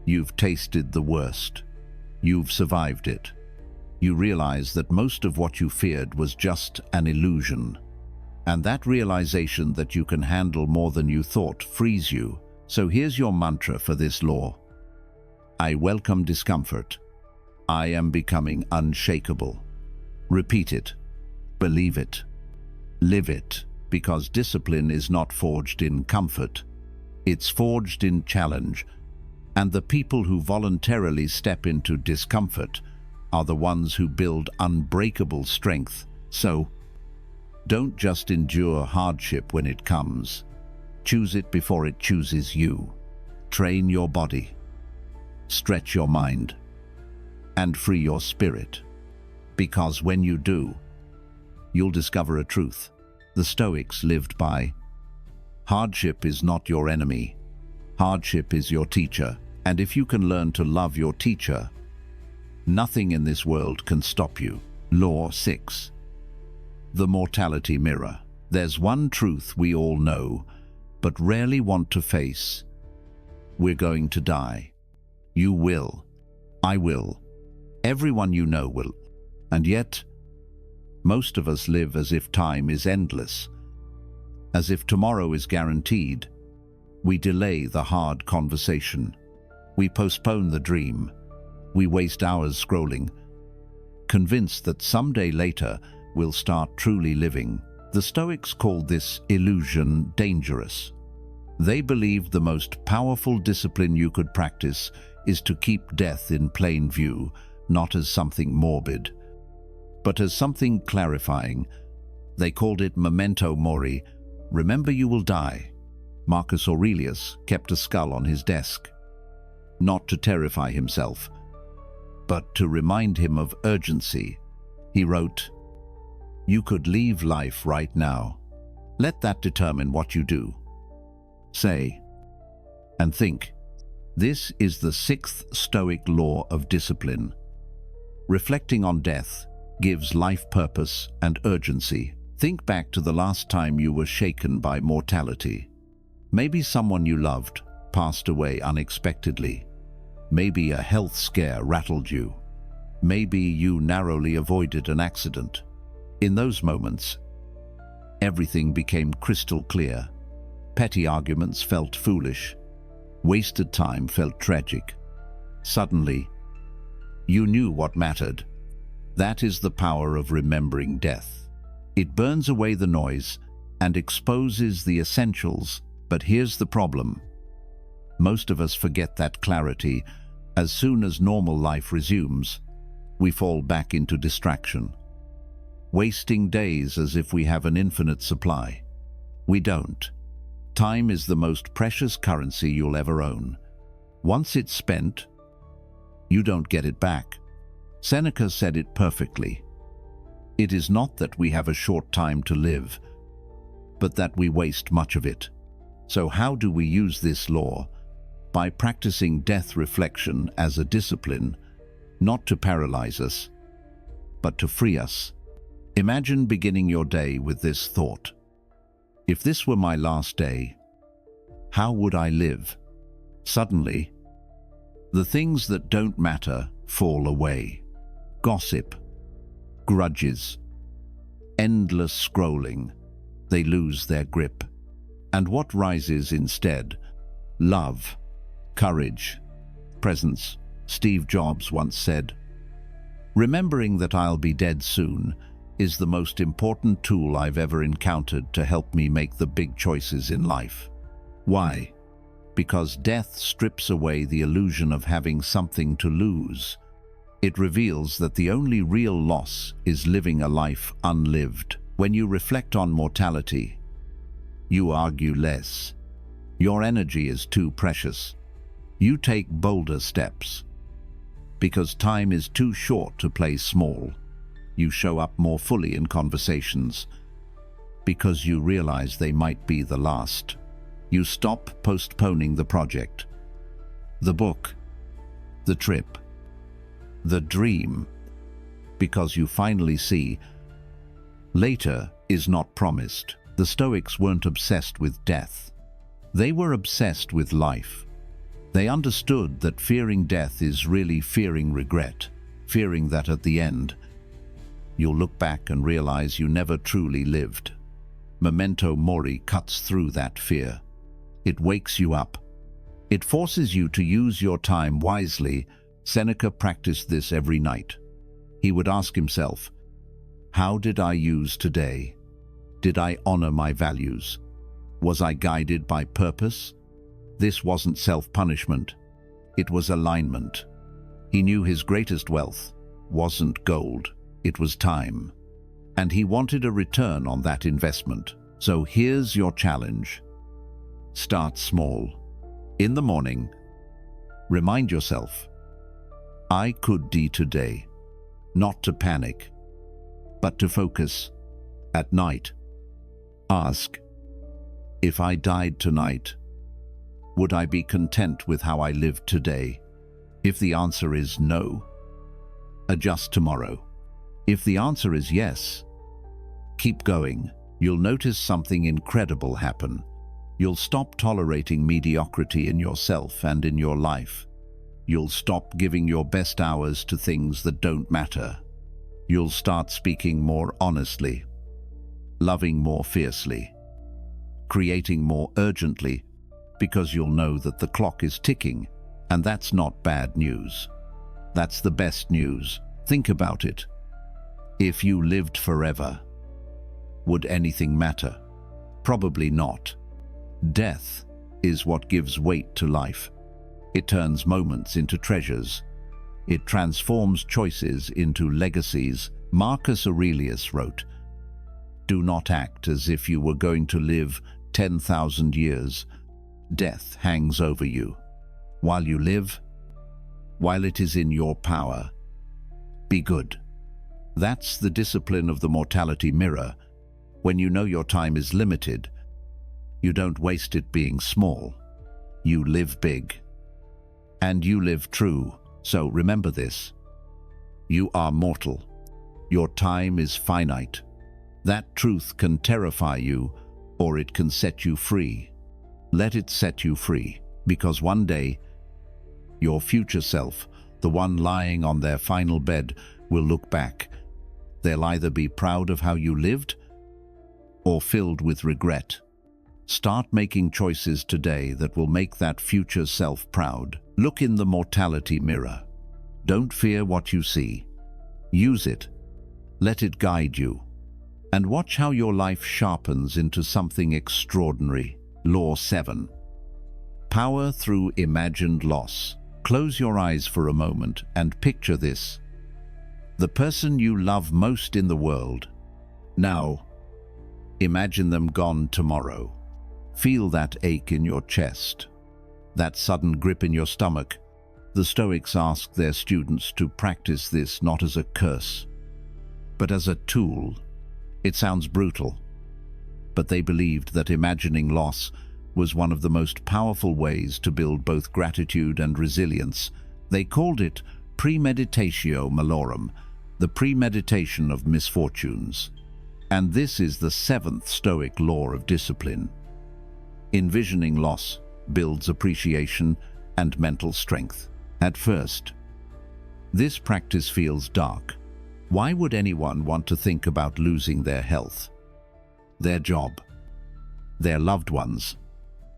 Speaker 1: You've tasted the worst. You've survived it. You realize that most of what you feared was just an illusion. And that realization that you can handle more than you thought frees you. So here's your mantra for this law. I welcome discomfort. I am becoming unshakable. Repeat it. Believe it. Live it, because discipline is not forged in comfort. It's forged in challenge. And the people who voluntarily step into discomfort are the ones who build unbreakable strength. So, don't just endure hardship when it comes. Choose it before it chooses you. Train your body. Stretch your mind. and free your spirit. Because when you do, you'll discover a truth the Stoics lived by. Hardship is not your enemy. Hardship is your teacher. And if you can learn to love your teacher, nothing in this world can stop you. Law 6. The mortality mirror. There's one truth we all know, but rarely want to face. We're going to die. You will. I will. Everyone you know will. And yet, most of us live as if time is endless, as if tomorrow is guaranteed. We delay the hard conversation. We postpone the dream. We waste hours scrolling, convinced that someday later we'll start truly living. The Stoics called this illusion dangerous. They believed the most powerful discipline you could practice is to keep death in plain view, not as something morbid, but as something clarifying. They called it memento mori, remember you will die. Marcus Aurelius kept a skull on his desk, not to terrify himself, but to remind him of urgency. He wrote, "You could leave life right now. Let that determine what you do, say, and think." This is the 6th Stoic law of discipline. Reflecting on death gives life purpose and urgency. Think back to the last time you were shaken by mortality. Maybe someone you loved passed away unexpectedly. Maybe a health scare rattled you. Maybe you narrowly avoided an accident. In those moments, everything became crystal clear. Petty arguments felt foolish. Wasted time felt tragic. Suddenly, you knew what mattered. That is the power of remembering death. It burns away the noise and exposes the essentials. But here's the problem. Most of us forget that clarity. As soon as normal life resumes, we fall back into distraction, wasting days as if we have an infinite supply. We don't. Time is the most precious currency you'll ever own. Once it's spent, you don't get it back. Seneca said it perfectly. It is not that we have a short time to live, but that we waste much of it. So how do we use this law? By practicing death reflection as a discipline, not to paralyze us, but to free us. Imagine beginning your day with this thought. If this were my last day, how would I live? Suddenly, the things that don't matter fall away. Gossip, grudges, endless scrolling, they lose their grip. And what rises instead? Love, courage, presence. Steve Jobs once said, "Remembering that I'll be dead soon is the most important tool I've ever encountered to help me make the big choices in life." Why? Because death strips away the illusion of having something to lose. It reveals that the only real loss is living a life unlived. When you reflect on mortality, you argue less. Your energy is too precious. You take bolder steps. Because time is too short to play small, you show up more fully in conversations. Because you realize they might be the last, you stop postponing the project, the book, the trip, the dream, because you finally see later is not promised. The Stoics weren't obsessed with death. They were obsessed with life. They understood that fearing death is really fearing regret, fearing that at the end, you'll look back and realize you never truly lived. Memento mori cuts through that fear. It wakes you up. It forces you to use your time wisely. Seneca practiced this every night. He would ask himself, how did I use today? Did I honor my values? Was I guided by purpose? This wasn't self-punishment. It was alignment. He knew his greatest wealth wasn't gold, it was time. And he wanted a return on that investment. So here's your challenge. Start small. In the morning, remind yourself, I could do today, not to panic, but to focus. At night, ask, if I died tonight, would I be content with how I lived today? If the answer is no, adjust tomorrow. If the answer is yes, keep going. You'll notice something incredible happen. You'll stop tolerating mediocrity in yourself and in your life. You'll stop giving your best hours to things that don't matter. You'll start speaking more honestly, loving more fiercely, creating more urgently, because you'll know that the clock is ticking, and that's not bad news. That's the best news. Think about it. If you lived forever, would anything matter? Probably not. Death is what gives weight to life. It turns moments into treasures. It transforms choices into legacies. Marcus Aurelius wrote, "Do not act as if you were going to live 10,000 years. Death hangs over you. While you live, while it is in your power, be good." That's the discipline of the mortality mirror. When you know your time is limited, you don't waste it being small. You live big. And you live true. So remember this. You are mortal. Your time is finite. That truth can terrify you, or it can set you free. Let it set you free, because one day, your future self, the one lying on their final bed, will look back. They'll either be proud of how you lived, or filled with regret. Start making choices today that will make that future self proud. Look in the mortality mirror. Don't fear what you see. Use it. Let it guide you. And watch how your life sharpens into something extraordinary. Law 7. Power through imagined loss. Close your eyes for a moment and picture this. The person you love most in the world. Now, imagine them gone tomorrow. Feel that ache in your chest, that sudden grip in your stomach. The Stoics asked their students to practice this not as a curse, but as a tool. It sounds brutal, but they believed that imagining loss was one of the most powerful ways to build both gratitude and resilience. They called it premeditatio malorum, the premeditation of misfortunes. And this is the 7th Stoic law of discipline. Envisioning loss builds appreciation and mental strength. At first, this practice feels dark. Why would anyone want to think about losing their health, their job, their loved ones?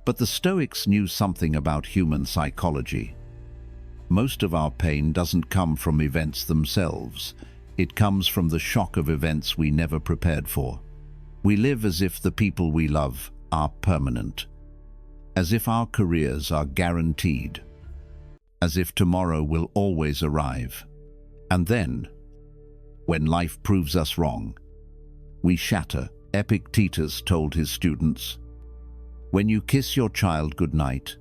Speaker 1: But the Stoics knew something about human psychology. Most of our pain doesn't come from events themselves. It comes from the shock of events we never prepared for. We live as if the people we love are permanent, as if our careers are guaranteed, as if tomorrow will always arrive. And then, when life proves us wrong, we shatter. Epictetus told his students, "When you kiss your child goodnight,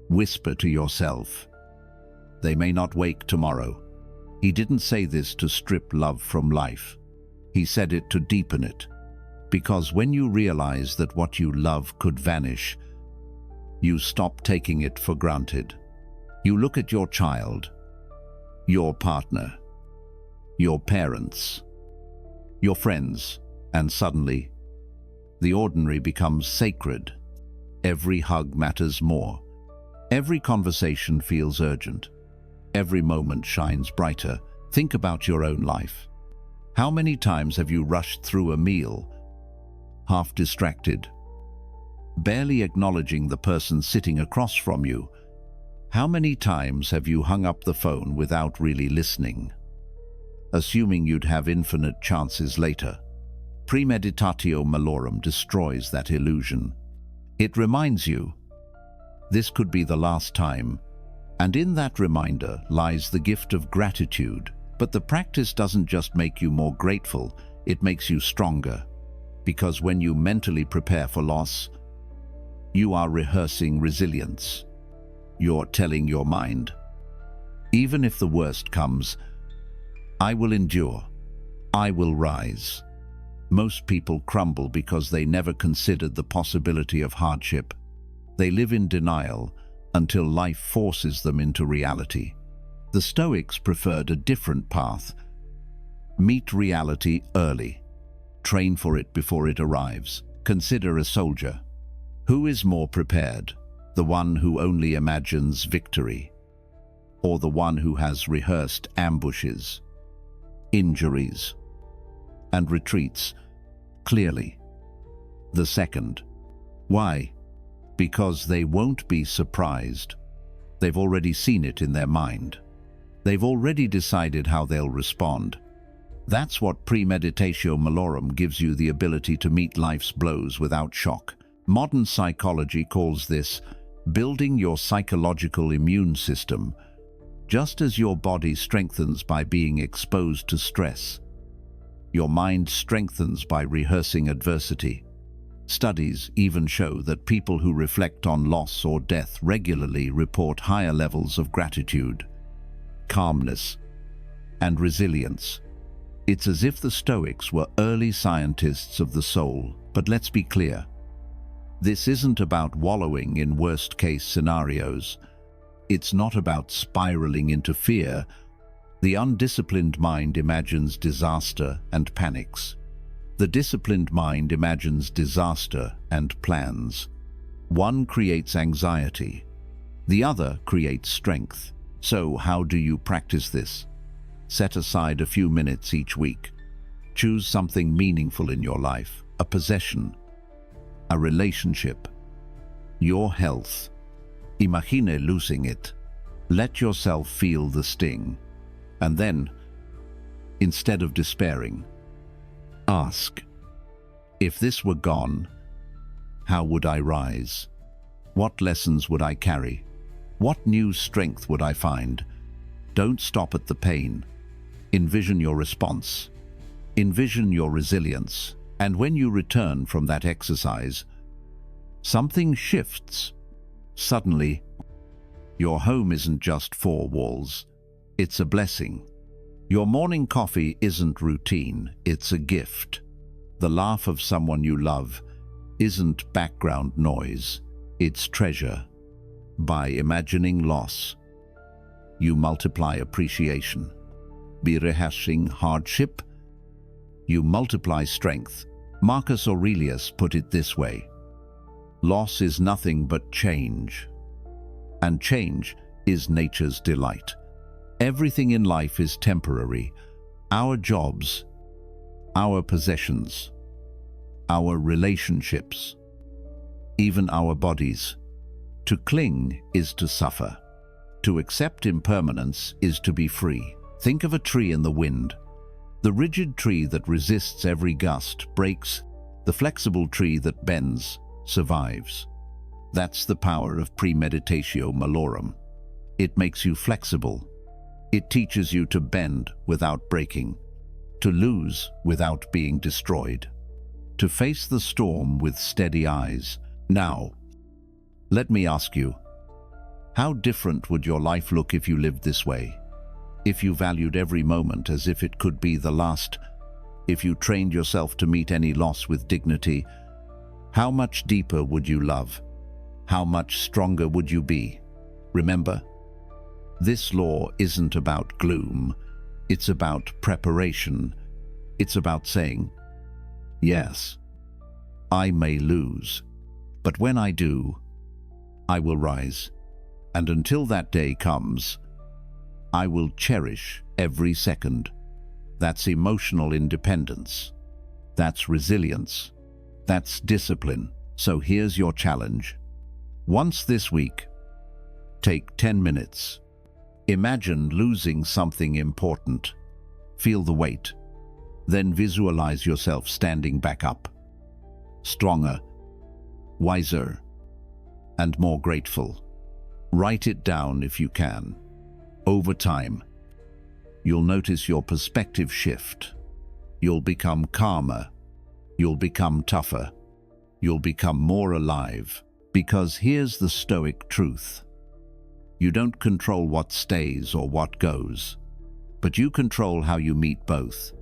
Speaker 1: whisper to yourself, they may not wake tomorrow." He didn't say this to strip love from life. He said it to deepen it. Because when you realize that what you love could vanish, you stop taking it for granted. You look at your child, your partner, your parents, your friends, and suddenly, the ordinary becomes sacred. Every hug matters more. Every conversation feels urgent. Every moment shines brighter. Think about your own life. How many times have you rushed through a meal, half distracted, barely acknowledging the person sitting across from you? How many times have you hung up the phone without really listening, assuming you'd have infinite chances later? Premeditatio malorum destroys that illusion. It reminds you, this could be the last time, and in that reminder lies the gift of gratitude. But the practice doesn't just make you more grateful, it makes you stronger. Because when you mentally prepare for loss, you are rehearsing resilience. You're telling your mind, Even if the worst comes, I will endure. I will rise. Most people crumble because they never considered the possibility of hardship. They live in denial until life forces them into reality. The Stoics preferred a different path. Meet reality early. Train for it before it arrives. Consider a soldier. Who is more prepared? The one who only imagines victory, or the one who has rehearsed ambushes, injuries, and retreats clearly? The second. Why? Because they won't be surprised. They've already seen it in their mind. They've already decided how they'll respond. That's what premeditatio malorum gives you, the ability to meet life's blows without shock. Modern psychology calls this building your psychological immune system. Just as your body strengthens by being exposed to stress, your mind strengthens by rehearsing adversity. Studies even show that people who reflect on loss or death regularly report higher levels of gratitude, calmness, and resilience. It's as if the Stoics were early scientists of the soul. But let's be clear. This isn't about wallowing in worst-case scenarios. It's not about spiraling into fear. The undisciplined mind imagines disaster and panics. The disciplined mind imagines disaster and plans. One creates anxiety. The other creates strength. So how do you practice this? Set aside a few minutes each week. Choose something meaningful in your life, a possession, a relationship, your health. Imagine losing it. Let yourself feel the sting. And then, instead of despairing, ask, if this were gone, how would I rise? What lessons would I carry? What new strength would I find? Don't stop at the pain. Envision your response. Envision your resilience. And when you return from that exercise, something shifts. Suddenly, your home isn't just four walls. It's a blessing. Your morning coffee isn't routine, it's a gift. The laugh of someone you love isn't background noise, it's treasure. By imagining loss, you multiply appreciation. By rehearsing hardship, you multiply strength. Marcus Aurelius put it this way: loss is nothing but change, and change is nature's delight. Everything in life is temporary. Our jobs, our possessions, our relationships, even our bodies. To cling is to suffer. To accept impermanence is to be free. Think of a tree in the wind. The rigid tree that resists every gust breaks. The flexible tree that bends survives. That's the power of premeditatio malorum. It makes you flexible. It teaches you to bend without breaking, to lose without being destroyed, to face the storm with steady eyes. Now, let me ask you, how different would your life look if you lived this way? If you valued every moment as if it could be the last? If you trained yourself to meet any loss with dignity? How much deeper would you love? How much stronger would you be? Remember, this law isn't about gloom. It's about preparation. It's about saying, yes, I may lose, but when I do, I will rise. And until that day comes, I will cherish every second. That's emotional independence. That's resilience. That's discipline. So here's your challenge. Once this week, take 10 minutes. Imagine losing something important. Feel the weight. Then visualize yourself standing back up. Stronger, wiser, and more grateful. Write it down if you can. Over time, you'll notice your perspective shift. You'll become calmer. You'll become tougher. You'll become more alive. Because here's the Stoic truth. You don't control what stays or what goes, but you control how you meet both.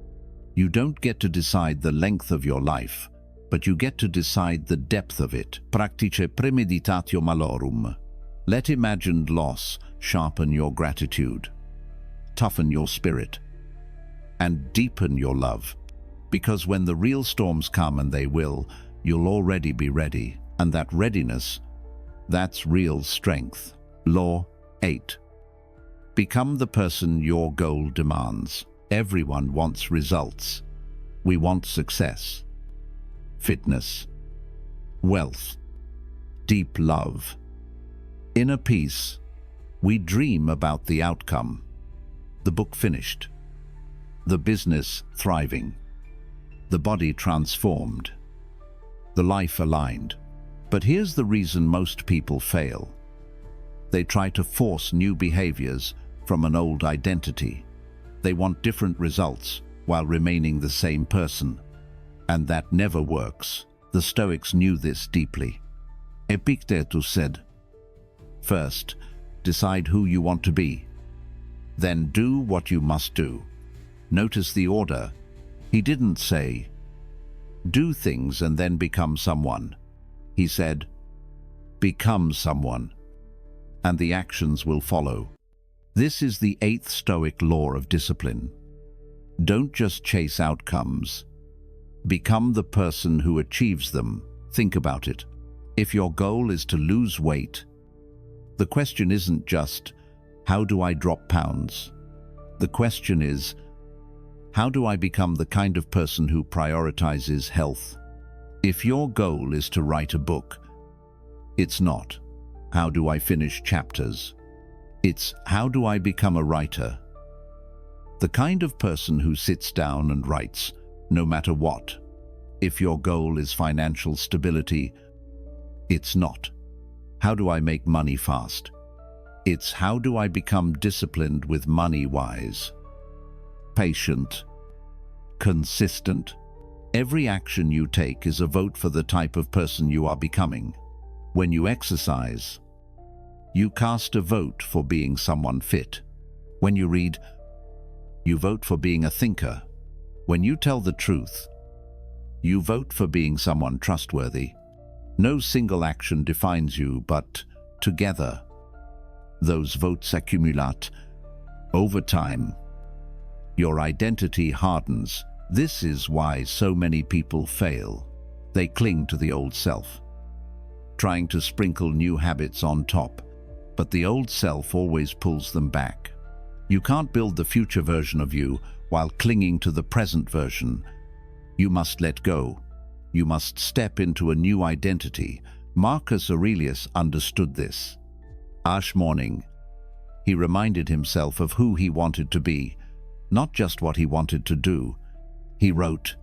Speaker 1: You don't get to decide the length of your life, but you get to decide the depth of it. Practice premeditatio malorum. Let imagined loss sharpen your gratitude, toughen your spirit, and deepen your love. Because when the real storms come, and they will, you'll already be ready. And that readiness, that's real strength. Law 8. Become the person your goal demands. Everyone wants results. We want success, fitness, wealth, deep love, inner peace. We dream about the outcome. The book finished, the business thriving, the body transformed, the life aligned. But here's the reason most people fail. They try to force new behaviors from an old identity. They want different results while remaining the same person. And that never works. The Stoics knew this deeply. Epictetus said, "First, decide who you want to be. Then do what you must do." Notice the order. He didn't say, "Do things and then become someone." He said, "Become someone, and the actions will follow." This is the 8th Stoic law of discipline. Don't just chase outcomes. Become the person who achieves them. Think about it. If your goal is to lose weight, the question isn't just, how do I drop pounds? The question is, how do I become the kind of person who prioritizes health? If your goal is to write a book, it's not, how do I finish chapters? It's, how do I become a writer? The kind of person who sits down and writes, no matter what. If your goal is financial stability, it's not, how do I make money fast? It's, how do I become disciplined with money wise? Patient, consistent. Every action you take is a vote for the type of person you are becoming. When you exercise, you cast a vote for being someone fit. When you read, you vote for being a thinker. When you tell the truth, you vote for being someone trustworthy. No single action defines you, but together, those votes accumulate. Over time, your identity hardens. This is why so many people fail. They cling to the old self, trying to sprinkle new habits on top, but the old self always pulls them back. You can't build the future version of you while clinging to the present version. You must let go. You must step into a new identity. Marcus Aurelius understood this. Each morning, he reminded himself of who he wanted to be, not just what he wanted to do. He wrote,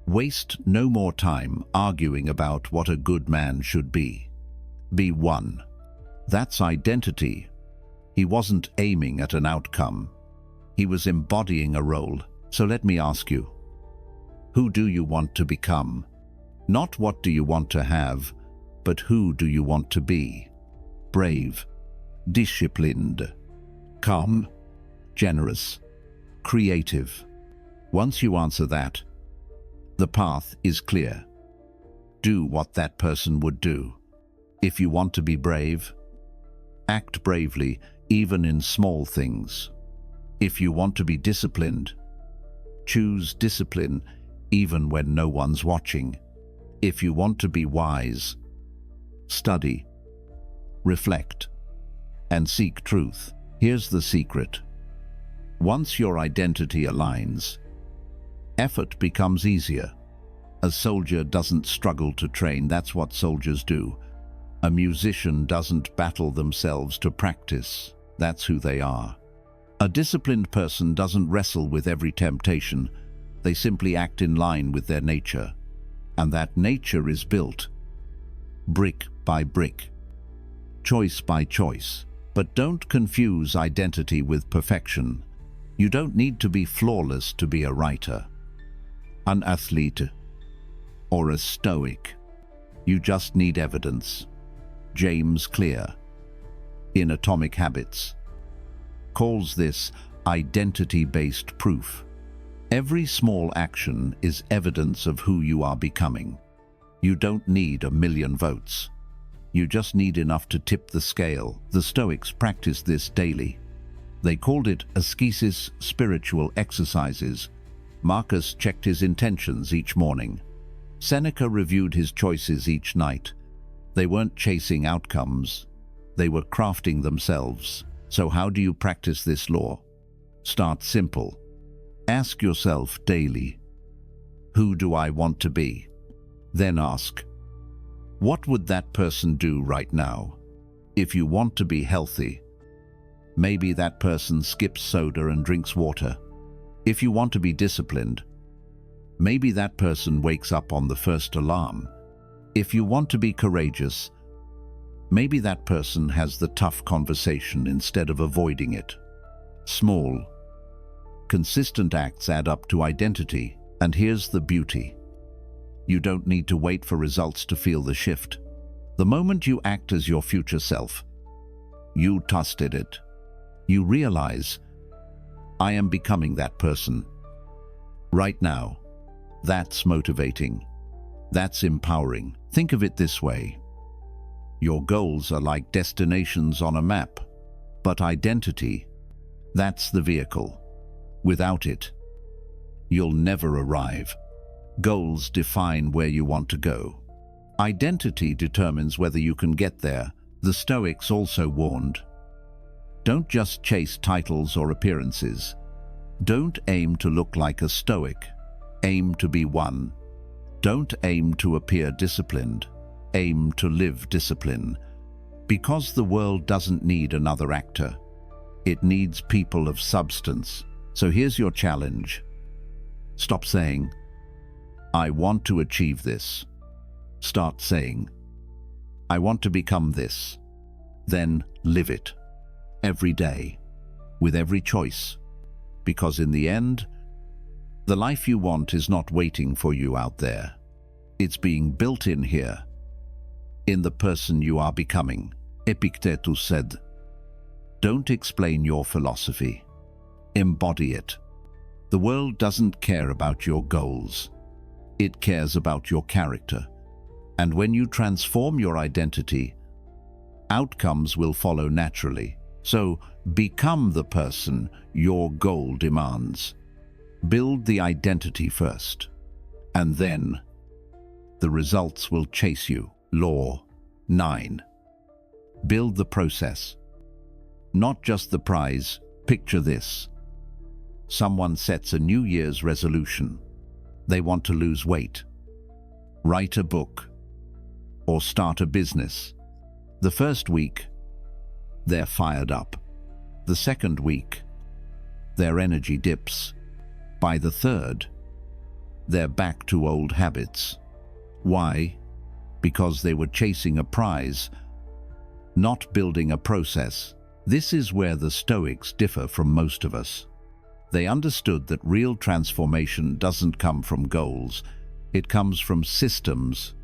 Speaker 1: "Waste no more time arguing about what a good man should be. Be one." That's identity. He wasn't aiming at an outcome. He was embodying a role. So let me ask you, who do you want to become? Not what do you want to have, but who do you want to be? Brave, disciplined, calm, generous, creative. Once you answer that, the path is clear. Do what that person would do. If you want to be brave, act bravely, even in small things. If you want to be disciplined, choose discipline, even when no one's watching. If you want to be wise, study, reflect, and seek truth. Here's the secret. Once your identity aligns, effort becomes easier. A soldier doesn't struggle to train, that's what soldiers do. A musician doesn't battle themselves to practice, that's who they are. A disciplined person doesn't wrestle with every temptation, they simply act in line with their nature. And that nature is built brick by brick, choice by choice. But don't confuse identity with perfection. You don't need to be flawless to be a writer, an athlete, or a stoic. You just need evidence. James Clear. in Atomic Habits, calls this identity-based proof. Every small action is evidence of who you are becoming. You don't need 1,000,000 votes. You just need enough to tip the scale. The Stoics practiced this daily. They called it ascesis, spiritual exercises. Marcus checked his intentions each morning. Seneca reviewed his choices each night. They weren't chasing outcomes. They were crafting themselves. So how do you practice this law? Start simple. Ask yourself daily, who do I want to be? Then ask, what would that person do right now? If you want to be healthy, maybe that person skips soda and drinks water. If you want to be disciplined, maybe that person wakes up on the first alarm. If you want to be courageous, maybe that person has the tough conversation instead of avoiding it. Small, consistent acts add up to identity, and here's the beauty. You don't need to wait for results to feel the shift. The moment you act as your future self, you trusted it. You realize, I am becoming that person. Right now. That's motivating. That's empowering. Think of it this way. Your goals are like destinations on a map, but identity, that's the vehicle. Without it, you'll never arrive. Goals define where you want to go. Identity determines whether you can get there. The Stoics also warned, don't just chase titles or appearances. Don't aim to look like a Stoic. Aim to be one. Don't aim to appear disciplined. Aim to live discipline. Because the world doesn't need another actor. It needs people of substance. So here's your challenge. Stop saying, I want to achieve this. Start saying, I want to become this. Then live it. Every day. With every choice. Because in the end, the life you want is not waiting for you out there. It's being built in here. In the person you are becoming. Epictetus said, don't explain your philosophy. Embody it. The world doesn't care about your goals. It cares about your character. And when you transform your identity, outcomes will follow naturally. So become the person your goal demands. Build the identity first, and then the results will chase you. Law 9. Build the process, not just the prize. Picture this. Someone sets a New Year's resolution. They want to lose weight, write a book, or start a business. The first week, they're fired up. The second week, their energy dips. By the third, they're back to old habits. Why? Because they were chasing a prize, not building a process. This is where the Stoics differ from most of us. They understood that real transformation doesn't come from goals. It comes from systems,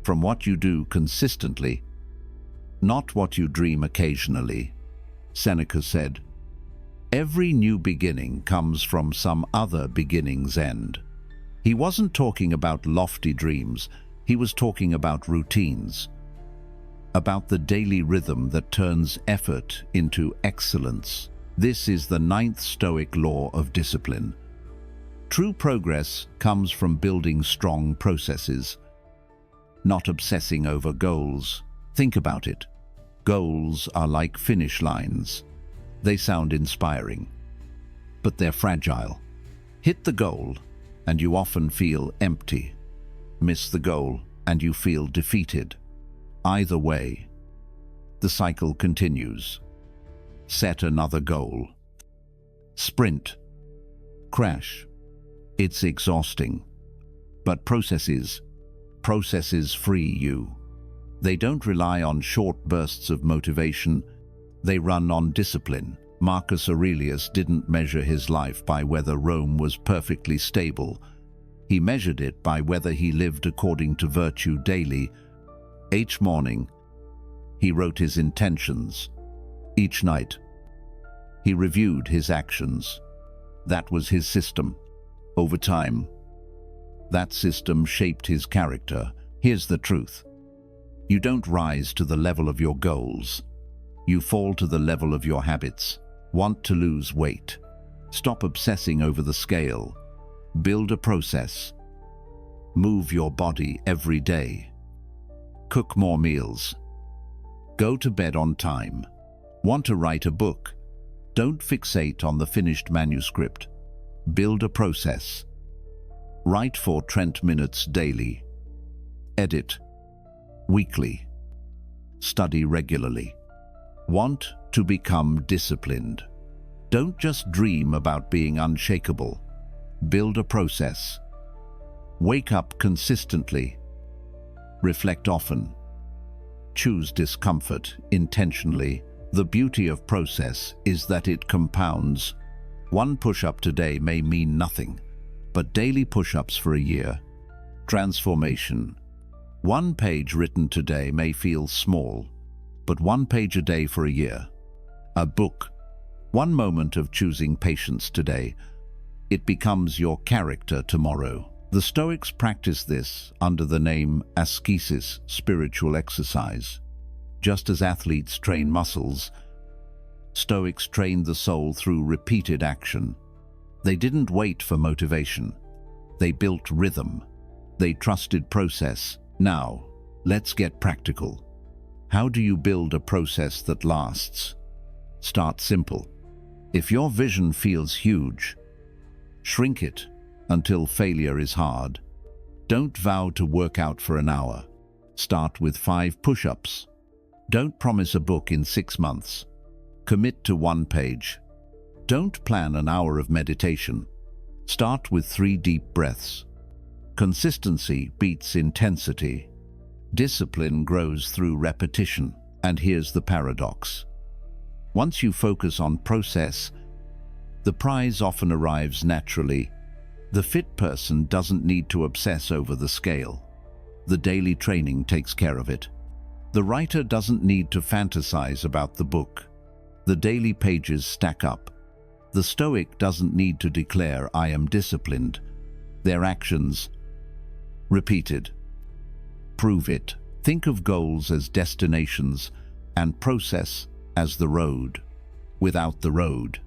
Speaker 1: from what you do consistently, not what you dream occasionally. Seneca said, every new beginning comes from some other beginning's end. He wasn't talking about lofty dreams. He was talking about routines, about the daily rhythm that turns effort into excellence. This is the 9th Stoic law of discipline. True progress comes from building strong processes, not obsessing over goals. Think about it. Goals are like finish lines. They sound inspiring, but they're fragile. Hit the goal, and you often feel empty. Miss the goal, and you feel defeated. Either way, the cycle continues. Set another goal. Sprint. Crash. It's exhausting. But processes free you. They don't rely on short bursts of motivation. They run on discipline. Marcus Aurelius didn't measure his life by whether Rome was perfectly stable. He measured it by whether he lived according to virtue daily. Each morning, he wrote his intentions. Each night, he reviewed his actions. That was his system. Over time, that system shaped his character. Here's the truth. You don't rise to the level of your goals. You fall to the level of your habits. Want to lose weight? Stop obsessing over the scale. Build a process. Move your body every day. Cook more meals. Go to bed on time. Want to write a book? Don't fixate on the finished manuscript. Build a process. Write for 20 minutes daily. Edit weekly. Study regularly. Want to become disciplined? Don't just dream about being unshakable. Build a process. Wake up consistently. Reflect often. Choose discomfort intentionally. The beauty of process is that it compounds. One push-up today may mean nothing, but daily push-ups for a year. Transformation. One page written today may feel small, but one page a day for a year. A book. One moment of choosing patience today. It becomes your character tomorrow. The Stoics practice this under the name ascesis, spiritual exercise. Just as athletes train muscles, Stoics trained the soul through repeated action. They didn't wait for motivation. They built rhythm. They trusted process. Now, let's get practical. How do you build a process that lasts? Start simple. If your vision feels huge, shrink it until failure is hard. Don't vow to work out for an hour. Start with 5 push-ups. Don't promise a book in 6 months. Commit to 1 page. Don't plan an hour of meditation. Start with 3 deep breaths. Consistency beats intensity. Discipline grows through repetition. And here's the paradox. Once you focus on process, the prize often arrives naturally. The fit person doesn't need to obsess over the scale. The daily training takes care of it. The writer doesn't need to fantasize about the book. The daily pages stack up. The Stoic doesn't need to declare, "I am disciplined." Their actions, repeated, prove it. Think of goals as destinations and process as the road. Without the road,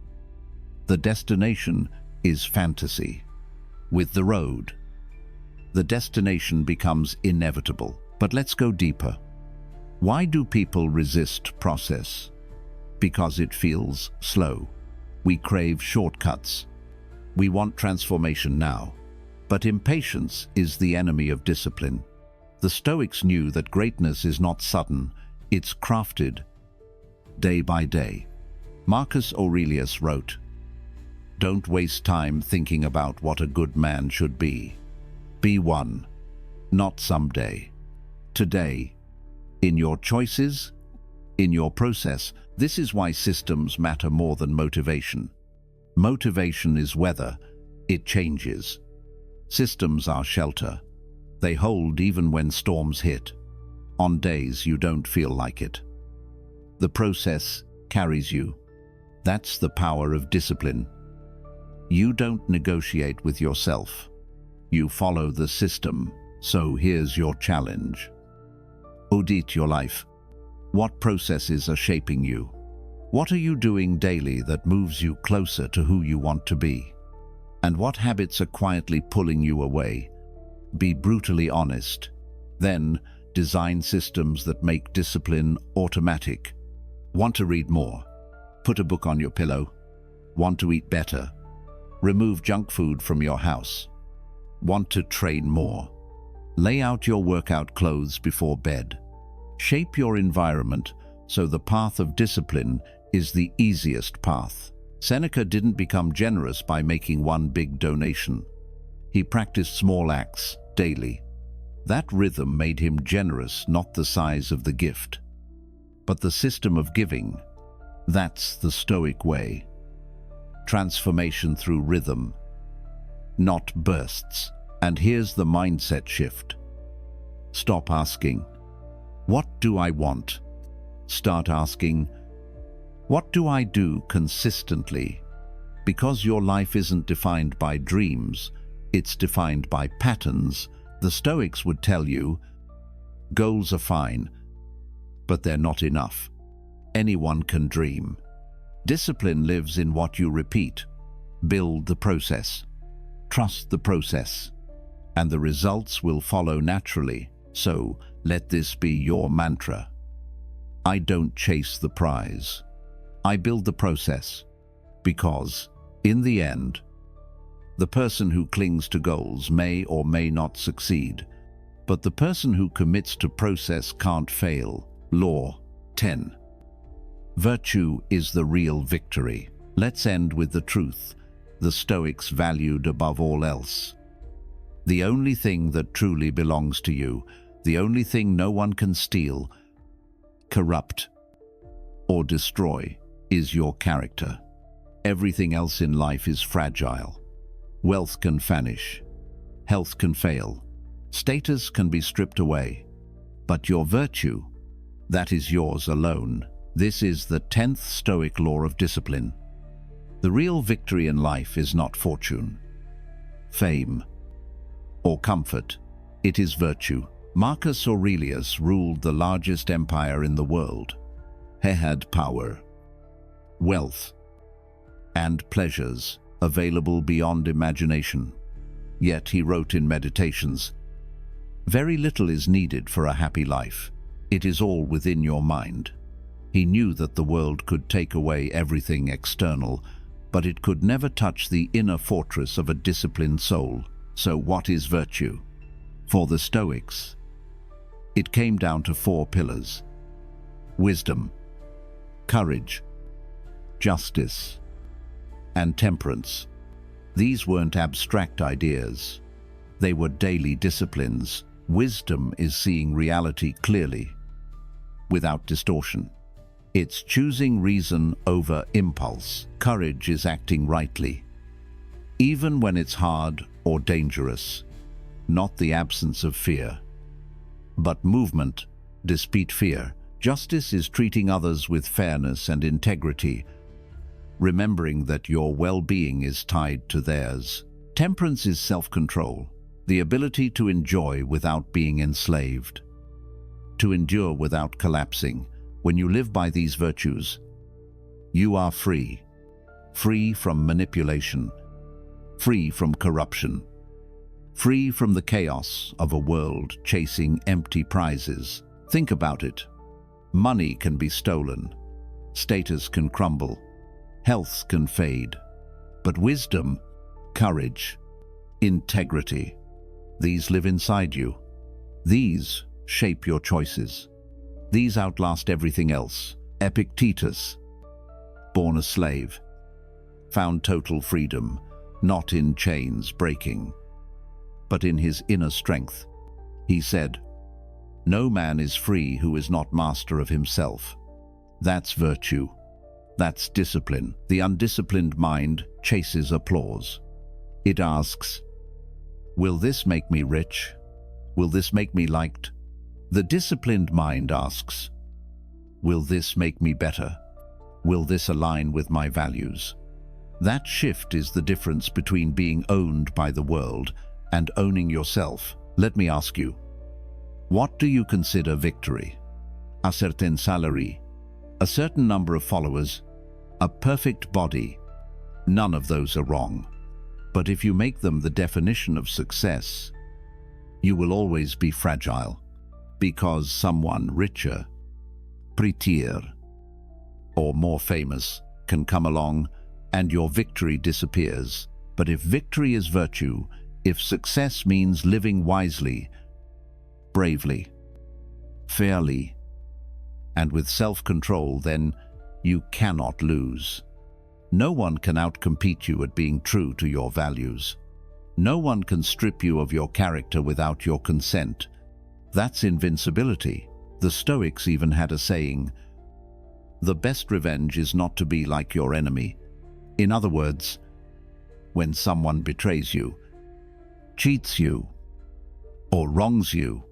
Speaker 1: the destination is fantasy. With the road, the destination becomes inevitable. But let's go deeper. Why do people resist process? Because it feels slow. We crave shortcuts. We want transformation now. But impatience is the enemy of discipline. The Stoics knew that greatness is not sudden, it's crafted day by day. Marcus Aurelius wrote, "Don't waste time thinking about what a good man should be. Be one, not someday. Today, in your choices, in your process." This is why systems matter more than motivation. Motivation is weather, it changes. Systems are shelter. They hold even when storms hit, on days you don't feel like it. The process carries you. That's the power of discipline. You don't negotiate with yourself. You follow the system. So here's your challenge. Audit your life. What processes are shaping you? What are you doing daily that moves you closer to who you want to be? And what habits are quietly pulling you away? Be brutally honest. Then, design systems that make discipline automatic. Want to read more? Put a book on your pillow. Want to eat better? Remove junk food from your house. Want to train more? Lay out your workout clothes before bed. Shape your environment so the path of discipline is the easiest path. Seneca didn't become generous by making one big donation. He practiced small acts daily. That rhythm made him generous, not the size of the gift, but the system of giving. That's the Stoic way. Transformation through rhythm, not bursts. And here's the mindset shift. Stop asking, "What do I want?" Start asking, What do I do consistently? Because your life isn't defined by dreams, it's defined by patterns. The Stoics would tell you, goals are fine, but they're not enough. Anyone can dream. Discipline lives in what you repeat. Build the process. Trust the process. And the results will follow naturally. So let this be your mantra. I don't chase the prize. I build the process. Because, in the end, the person who clings to goals may or may not succeed, but the person who commits to process can't fail. Law 10. Virtue is the real victory. Let's end with the truth the Stoics valued above all else. The only thing that truly belongs to you, the only thing no one can steal, corrupt, or destroy, is your character. Everything else in life is fragile. Wealth can vanish. Health can fail. Status can be stripped away. But your virtue, that is yours alone. This is the 10th Stoic law of discipline. The real victory in life is not fortune, fame, or comfort. It is virtue. Marcus Aurelius ruled the largest empire in the world. He had power, wealth, and pleasures available beyond imagination. Yet he wrote in Meditations, "Very little is needed for a happy life. It is all within your mind." He knew that the world could take away everything external, but it could never touch the inner fortress of a disciplined soul. So what is virtue? For the Stoics, it came down to 4 pillars: wisdom, courage, justice, and temperance. These weren't abstract ideas. They were daily disciplines. Wisdom is seeing reality clearly, without distortion. It's choosing reason over impulse. Courage is acting rightly, even when it's hard or dangerous. Not the absence of fear, but movement despite fear. Justice is treating others with fairness and integrity, remembering that your well-being is tied to theirs. Temperance is self-control, the ability to enjoy without being enslaved, to endure without collapsing. When you live by these virtues, you are free. Free from manipulation, free from corruption, free from the chaos of a world chasing empty prizes. Think about it. Money can be stolen, status can crumble, health can fade, but wisdom, courage, integrity, these live inside you. These shape your choices. These outlast everything else. Epictetus, born a slave, found total freedom, not in chains breaking, but in his inner strength. He said, "No man is free who is not master of himself." That's virtue. That's discipline. The undisciplined mind chases applause. It asks, will this make me rich? Will this make me liked? The disciplined mind asks, will this make me better? Will this align with my values? That shift is the difference between being owned by the world and owning yourself. Let me ask you, what do you consider victory? A certain salary, a certain number of followers, a perfect body? None of those are wrong. But if you make them the definition of success, you will always be fragile, because someone richer, prettier, or more famous can come along and your victory disappears. But if victory is virtue, if success means living wisely, bravely, fairly, and with self-control, then you cannot lose. No one can outcompete you at being true to your values. No one can strip you of your character without your consent. That's invincibility. The Stoics even had a saying, "The best revenge is not to be like your enemy." In other words, when someone betrays you, cheats you, or wrongs you,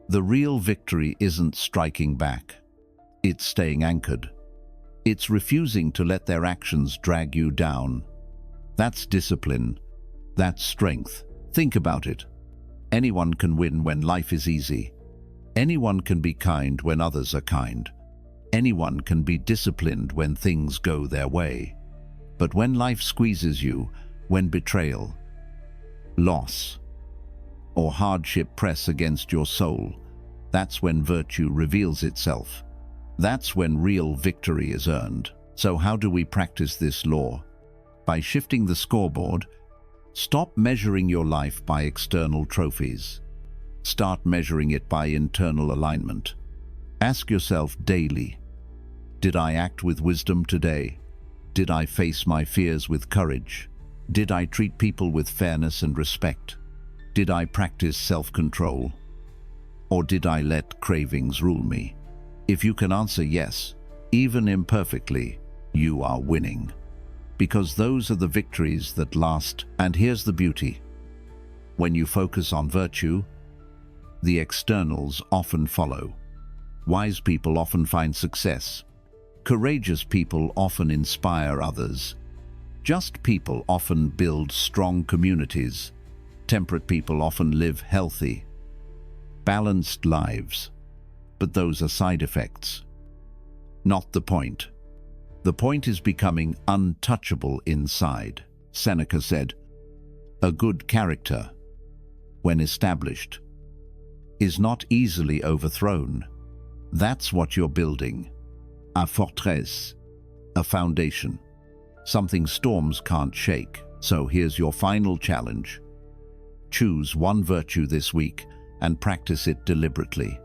Speaker 1: the real victory isn't striking back. It's staying anchored. It's refusing to let their actions drag you down. That's discipline. That's strength. Think about it. Anyone can win when life is easy. Anyone can be kind when others are kind. Anyone can be disciplined when things go their way. But when life squeezes you, when betrayal, loss, or hardship press against your soul, that's when virtue reveals itself. That's when real victory is earned. So how do we practice this law? By shifting the scoreboard. Stop measuring your life by external trophies. Start measuring it by internal alignment. Ask yourself daily, did I act with wisdom today? Did I face my fears with courage? Did I treat people with fairness and respect? Did I practice self-control? Or did I let cravings rule me? If you can answer yes, even imperfectly, you are winning. Because those are the victories that last. And here's the beauty. When you focus on virtue, the externals often follow. Wise people often find success. Courageous people often inspire others. Just people often build strong communities. Temperate people often live healthy, balanced lives. But those are side effects, not the point. The point is becoming untouchable inside. Seneca said, "A good character, when established, is not easily overthrown." That's what you're building. A fortress, a foundation, something storms can't shake. So here's your final challenge. Choose one virtue this week and practice it deliberately.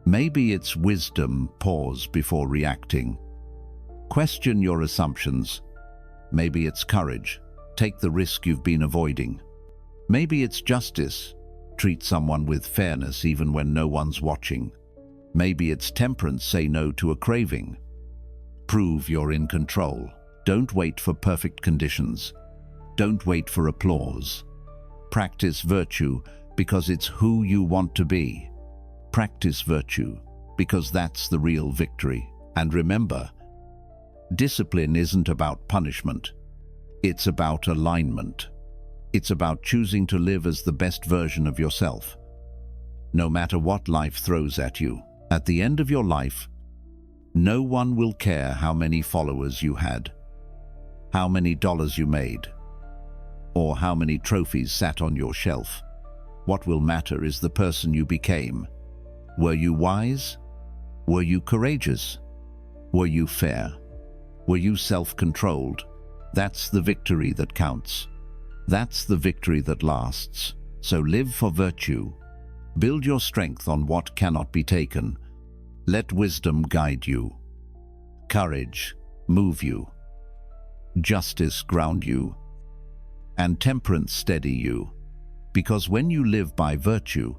Speaker 1: Maybe it's wisdom, pause before reacting. Question your assumptions. Maybe it's courage, take the risk you've been avoiding. Maybe it's justice, treat someone with fairness even when no one's watching. Maybe it's temperance, say no to a craving. Prove you're in control. Don't wait for perfect conditions. Don't wait for applause. Practice virtue because it's who you want to be. Practice virtue because that's the real victory. And remember, discipline isn't about punishment. It's about alignment. It's about choosing to live as the best version of yourself. No matter what life throws at you, at the end of your life, no one will care how many followers you had, how many dollars you made, or how many trophies sat on your shelf. What will matter is the person you became. Were you wise? Were you courageous? Were you fair? Were you self-controlled? That's the victory that counts. That's the victory that lasts. So live for virtue. Build your strength on what cannot be taken. Let wisdom guide you. Courage move you. Justice ground you. And temperance steady you. Because when you live by virtue,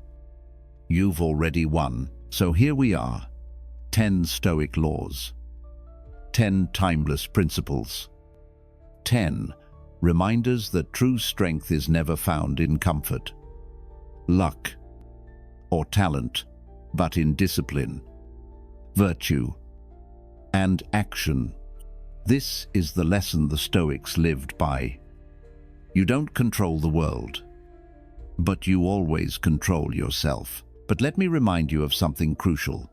Speaker 1: you've already won. So here we are, 10 Stoic laws, 10 timeless principles, 10 reminders that true strength is never found in comfort, luck, or talent, but in discipline, virtue, and action. This is the lesson the Stoics lived by. You don't control the world, but you always control yourself. But let me remind you of something crucial.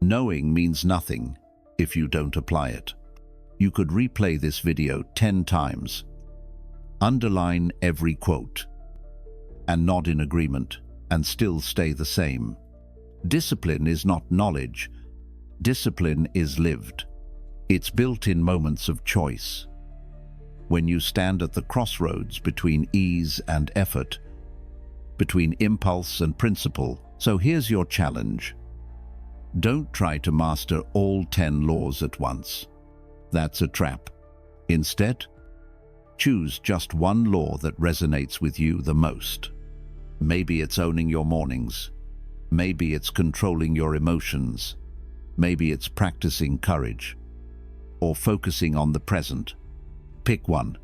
Speaker 1: Knowing means nothing if you don't apply it. You could replay this video 10 times, underline every quote, and nod in agreement, and still stay the same. Discipline is not knowledge. Discipline is lived. It's built in moments of choice. When you stand at the crossroads between ease and effort, between impulse and principle. So here's your challenge. Don't try to master all 10 laws at once. That's a trap. Instead, choose just one law that resonates with you the most. Maybe it's owning your mornings. Maybe it's controlling your emotions. Maybe it's practicing courage. Or focusing on the present. Pick one,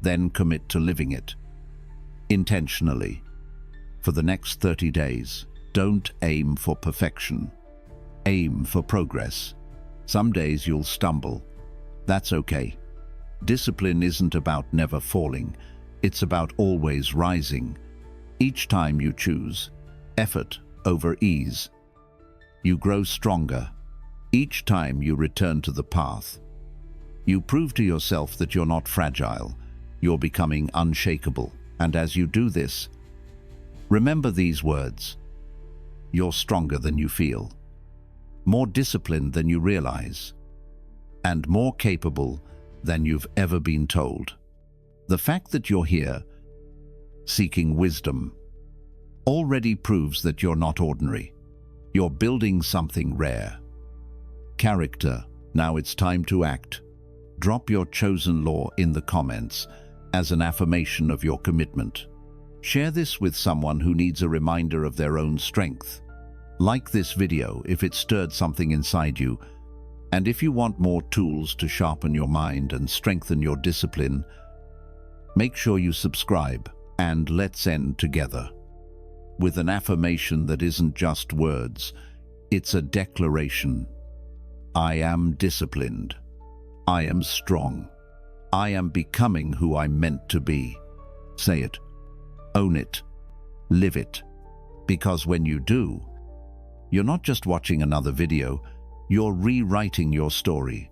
Speaker 1: then commit to living it. Intentionally. For the next 30 days, don't aim for perfection. Aim for progress. Some days you'll stumble, That's okay. Discipline isn't about never falling. It's about always rising. Each time you choose effort over ease, you grow stronger. Each time you return to the path, you prove to yourself that you're not fragile. You're becoming unshakable. And as you do this, remember these words. You're stronger than you feel, more disciplined than you realize, and more capable than you've ever been told. The fact that you're here, seeking wisdom, already proves that you're not ordinary. You're building something rare. Character. Now it's time to act. Drop your chosen law in the comments as an affirmation of your commitment. Share this with someone who needs a reminder of their own strength. Like this video if it stirred something inside you. And if you want more tools to sharpen your mind and strengthen your discipline, make sure you subscribe, and let's end together with an affirmation that isn't just words, it's a declaration. I am disciplined. I am strong. I am becoming who I'm meant to be. Say it. Own it. Live it. Because when you do, you're not just watching another video, you're rewriting your story.